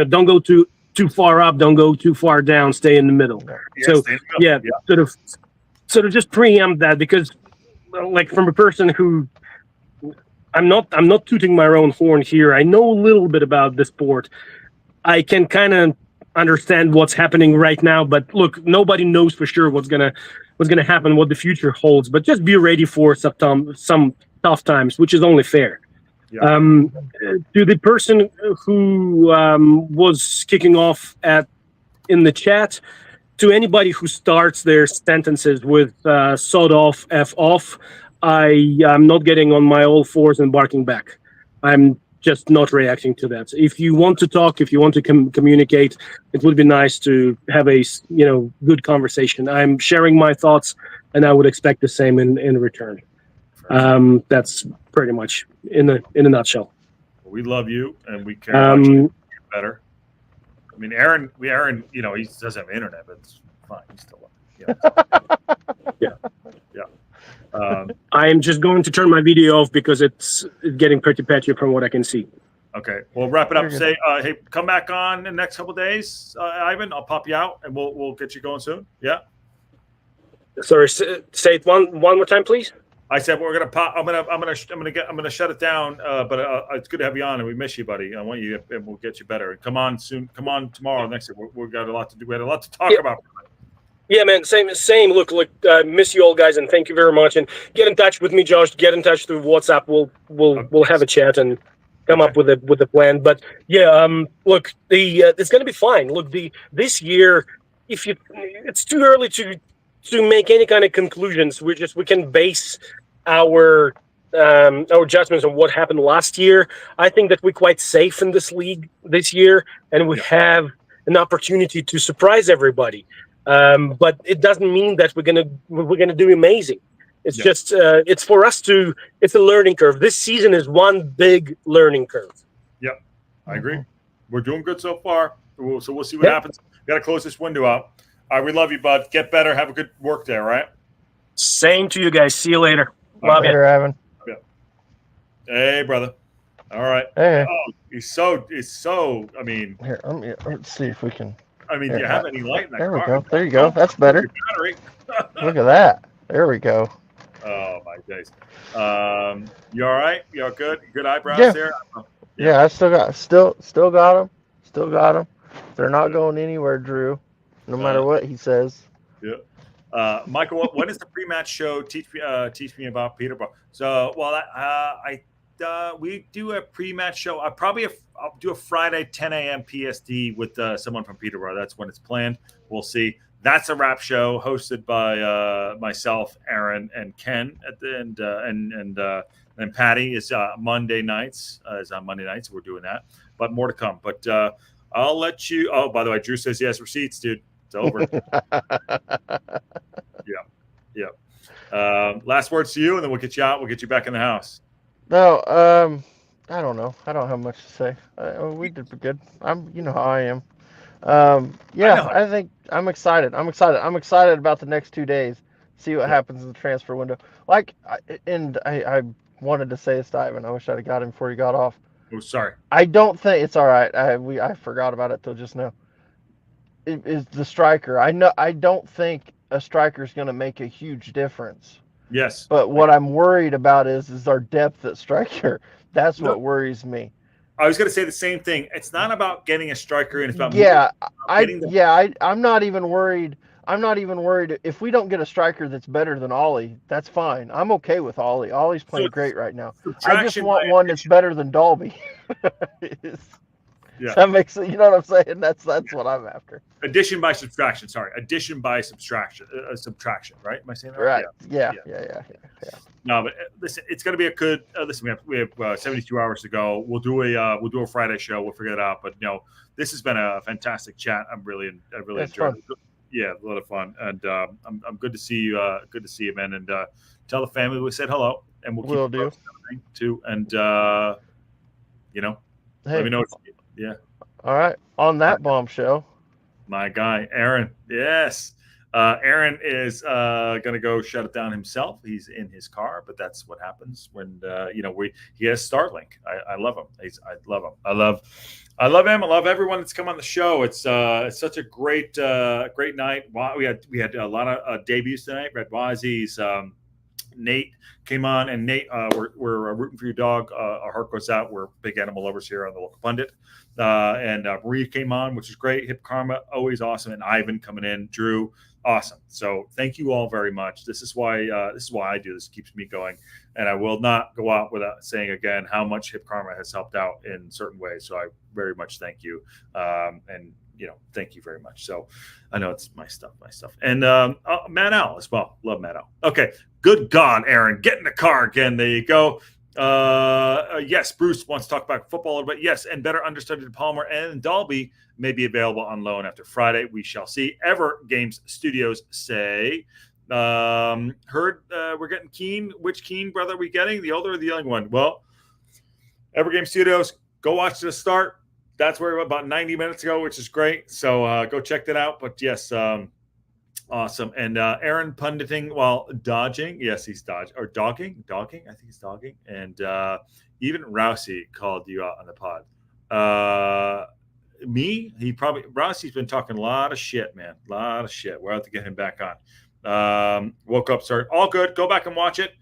don't go too far up, don't go too far down, stay in the middle. Sort of just preempt that, because like from a person who I'm not tooting my own horn here. I know a little bit about the sport. I can kind of understand what's happening right now, but look, nobody knows for sure what's gonna happen, what the future holds. But just be ready for some tough times, which is only fair. Yeah. To the person who was kicking off in the chat, to anybody who starts their sentences with "sod off, f off," I am not getting on my all fours and barking back. I'm just not reacting to that. If you want to talk, if you want to communicate, it would be nice to have a good conversation. I'm sharing my thoughts, and I would expect the same in return. That's pretty much in a nutshell. We love you, and we care about you get better. I mean, Aaron, he doesn't have internet, but it's fine. He's still Yeah. I am just going to turn my video off because it's getting pretty patchy from what I can see. Okay, we'll wrap it up. Say, hey, come back on in the next couple of days, Ivan. I'll pop you out, and we'll get you going soon. Yeah. Sorry, say it one more time, please. I said we're gonna pop. I'm gonna shut it down. But it's good to have you on, and we miss you, buddy. I want you, and we'll get you better. Come on soon. Come on tomorrow. Next, we've got a lot to do. We had a lot to talk about. Yeah, man. Same. Look, miss you all, guys, and thank you very much. And get in touch with me, Josh. Get in touch through WhatsApp. We'll have a chat and come up with a plan. But yeah, look, it's gonna be fine. Look, this year, it's too early to make any kind of conclusions. We can base our our judgments on what happened last year. I think that we're quite safe in this league this year, and we have an opportunity to surprise everybody. But it doesn't mean that we're gonna do amazing. It's just it's for us to. It's a learning curve. This season is one big learning curve. Yep, I agree. We're doing good so far. So we'll see what happens. Got to close this window out. All right, we love you, bud. Get better. Have a good work day. All right. Same to you guys. See you later. Love you, Evan. Hey, brother. All right. Hey. Oh, he's so. I mean, here. Let's see if we can. I mean, do you have any light in that There we car? go. There you go. That's better. Battery. Look at that. There we go. Oh my days. You all right? You all good? Good eyebrows there? Yeah, I still got them. Still got them. They're not going anywhere, Drew. No matter what he says. Yeah. Michael, when is the pre-match show? Teach me about Peterborough. So, well, we do a pre-match show. I'll do a Friday 10 a.m. PSD with someone from Peterborough. That's when it's planned. We'll see. That's a rap show hosted by myself, Aaron, and Ken at the end, and Patty is Monday nights. Is on Monday nights. We're doing that, but more to come. But I'll let you. Oh, by the way, Drew says he has receipts, dude. It's over. Yeah. Last words to you, and then we'll get you out. We'll get you back in the house. No, I don't know. I don't have much to say. We did good. You know how I am. I think I'm excited. I'm excited about the next 2 days. See what happens in the transfer window. I wanted to say this to Ivan. I wish I'd have got him before he got off. Oh, sorry. I don't think it's all right. I forgot about it till just now. It is the striker. I don't think a striker is going to make a huge difference. Yes. But what I'm worried about is our depth at striker. That's what worries me. I was going to say the same thing. It's not about getting a striker in. It's about I'm not even worried. I'm not even worried if we don't get a striker that's better than Ollie. That's fine. I'm okay with Ollie. Ollie's playing great right now. I just want one that's better than Dalby. That makes it. You know what I'm saying? That's what I'm after. Addition by subtraction. Sorry, addition by subtraction. Subtraction. Right? Am I saying that right? Yeah. No, but listen, it's going to be a good. Listen, we have 72 hours to go. We'll do a Friday show. We'll figure it out. But this has been a fantastic chat. I really enjoyed it. Yeah, a lot of fun, and I'm good to see you. Good to see you, man. And tell the family we said hello, and we'll do too. And let me know. Yeah. All right. On that bombshell, my guy Aaron. Yes. Aaron is going to go shut it down himself. He's in his car, but that's what happens when he has Starlink. I love him. I love him. I love him. I love everyone that's come on the show. It's such a great night. We had a lot of debuts tonight. Red Wazzies, Nate came on, and Nate, we're rooting for your dog. Our heart goes out. We're big animal lovers here on the local pundit. And Marie came on, which is great. Hip Karma, always awesome. And Ivan coming in, Drew, awesome. So thank you all very much. This is why I do this. It keeps me going, and I will not go out without saying again how much Hip Karma has helped out in certain ways. So I very much thank you, and thank you very much. So I know it's my stuff, and Matt Al as well. Love Matt Al. Okay, good God, Aaron, get in the car again. There you go. Yes, Bruce wants to talk about football a little bit. Yes, and better understudy to Palmer and Dalby may be available on loan after Friday. We shall see. Ever Games Studios say, heard we're getting Keane. Which Keane brother are we getting? The older or the young one? Well, Ever Games Studios, go watch the start. That's where we were about 90 minutes ago, which is great. So go check that out. But yes, awesome. And Aaron punditing while dodging. Yes, he's dodging or dogging. I think he's dogging. And even Rousey called you out on the pod. Rousey's been talking a lot of shit, man. A lot of shit. We'll have to get him back on. Woke up, started. All good. Go back and watch it.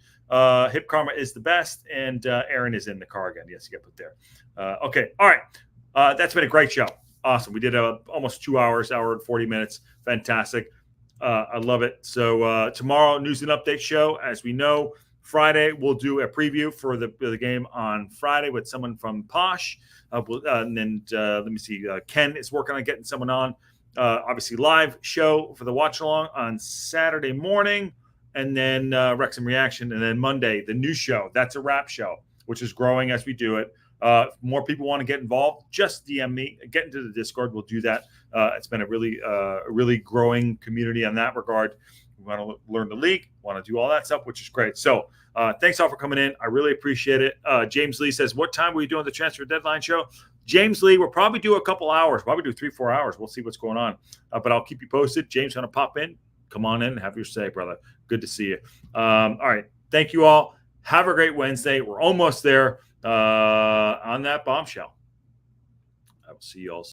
Hip Karma is the best. And Aaron is in the car again. Yes, he got put there. Okay. All right. That's been a great show. Awesome. We did almost 2 hours, hour and 40 minutes. Fantastic. I love it. So tomorrow, news and update show. As we know, Friday we'll do a preview for the game on Friday with someone from Posh. And then let me see. Ken is working on getting someone on. Obviously, live show for the watch along on Saturday morning, and then Wrexham Reaction, and then Monday, the new show. That's a rap show, which is growing as we do it. More people want to get involved, just DM me. Get into the Discord. We'll do that. It's been a really growing community on that regard. We want to learn the league, want to do all that stuff, which is great. So thanks all for coming in. I really appreciate it. James Lee says, what time were you doing the transfer deadline show? James Lee, we'll probably do a couple hours, probably do 3-4 hours. We'll see what's going on. But I'll keep you posted. James going to pop in. Come on in and have your say, brother. Good to see you. All right. Thank you all. Have a great Wednesday. We're almost there on that bombshell. I will see you all soon.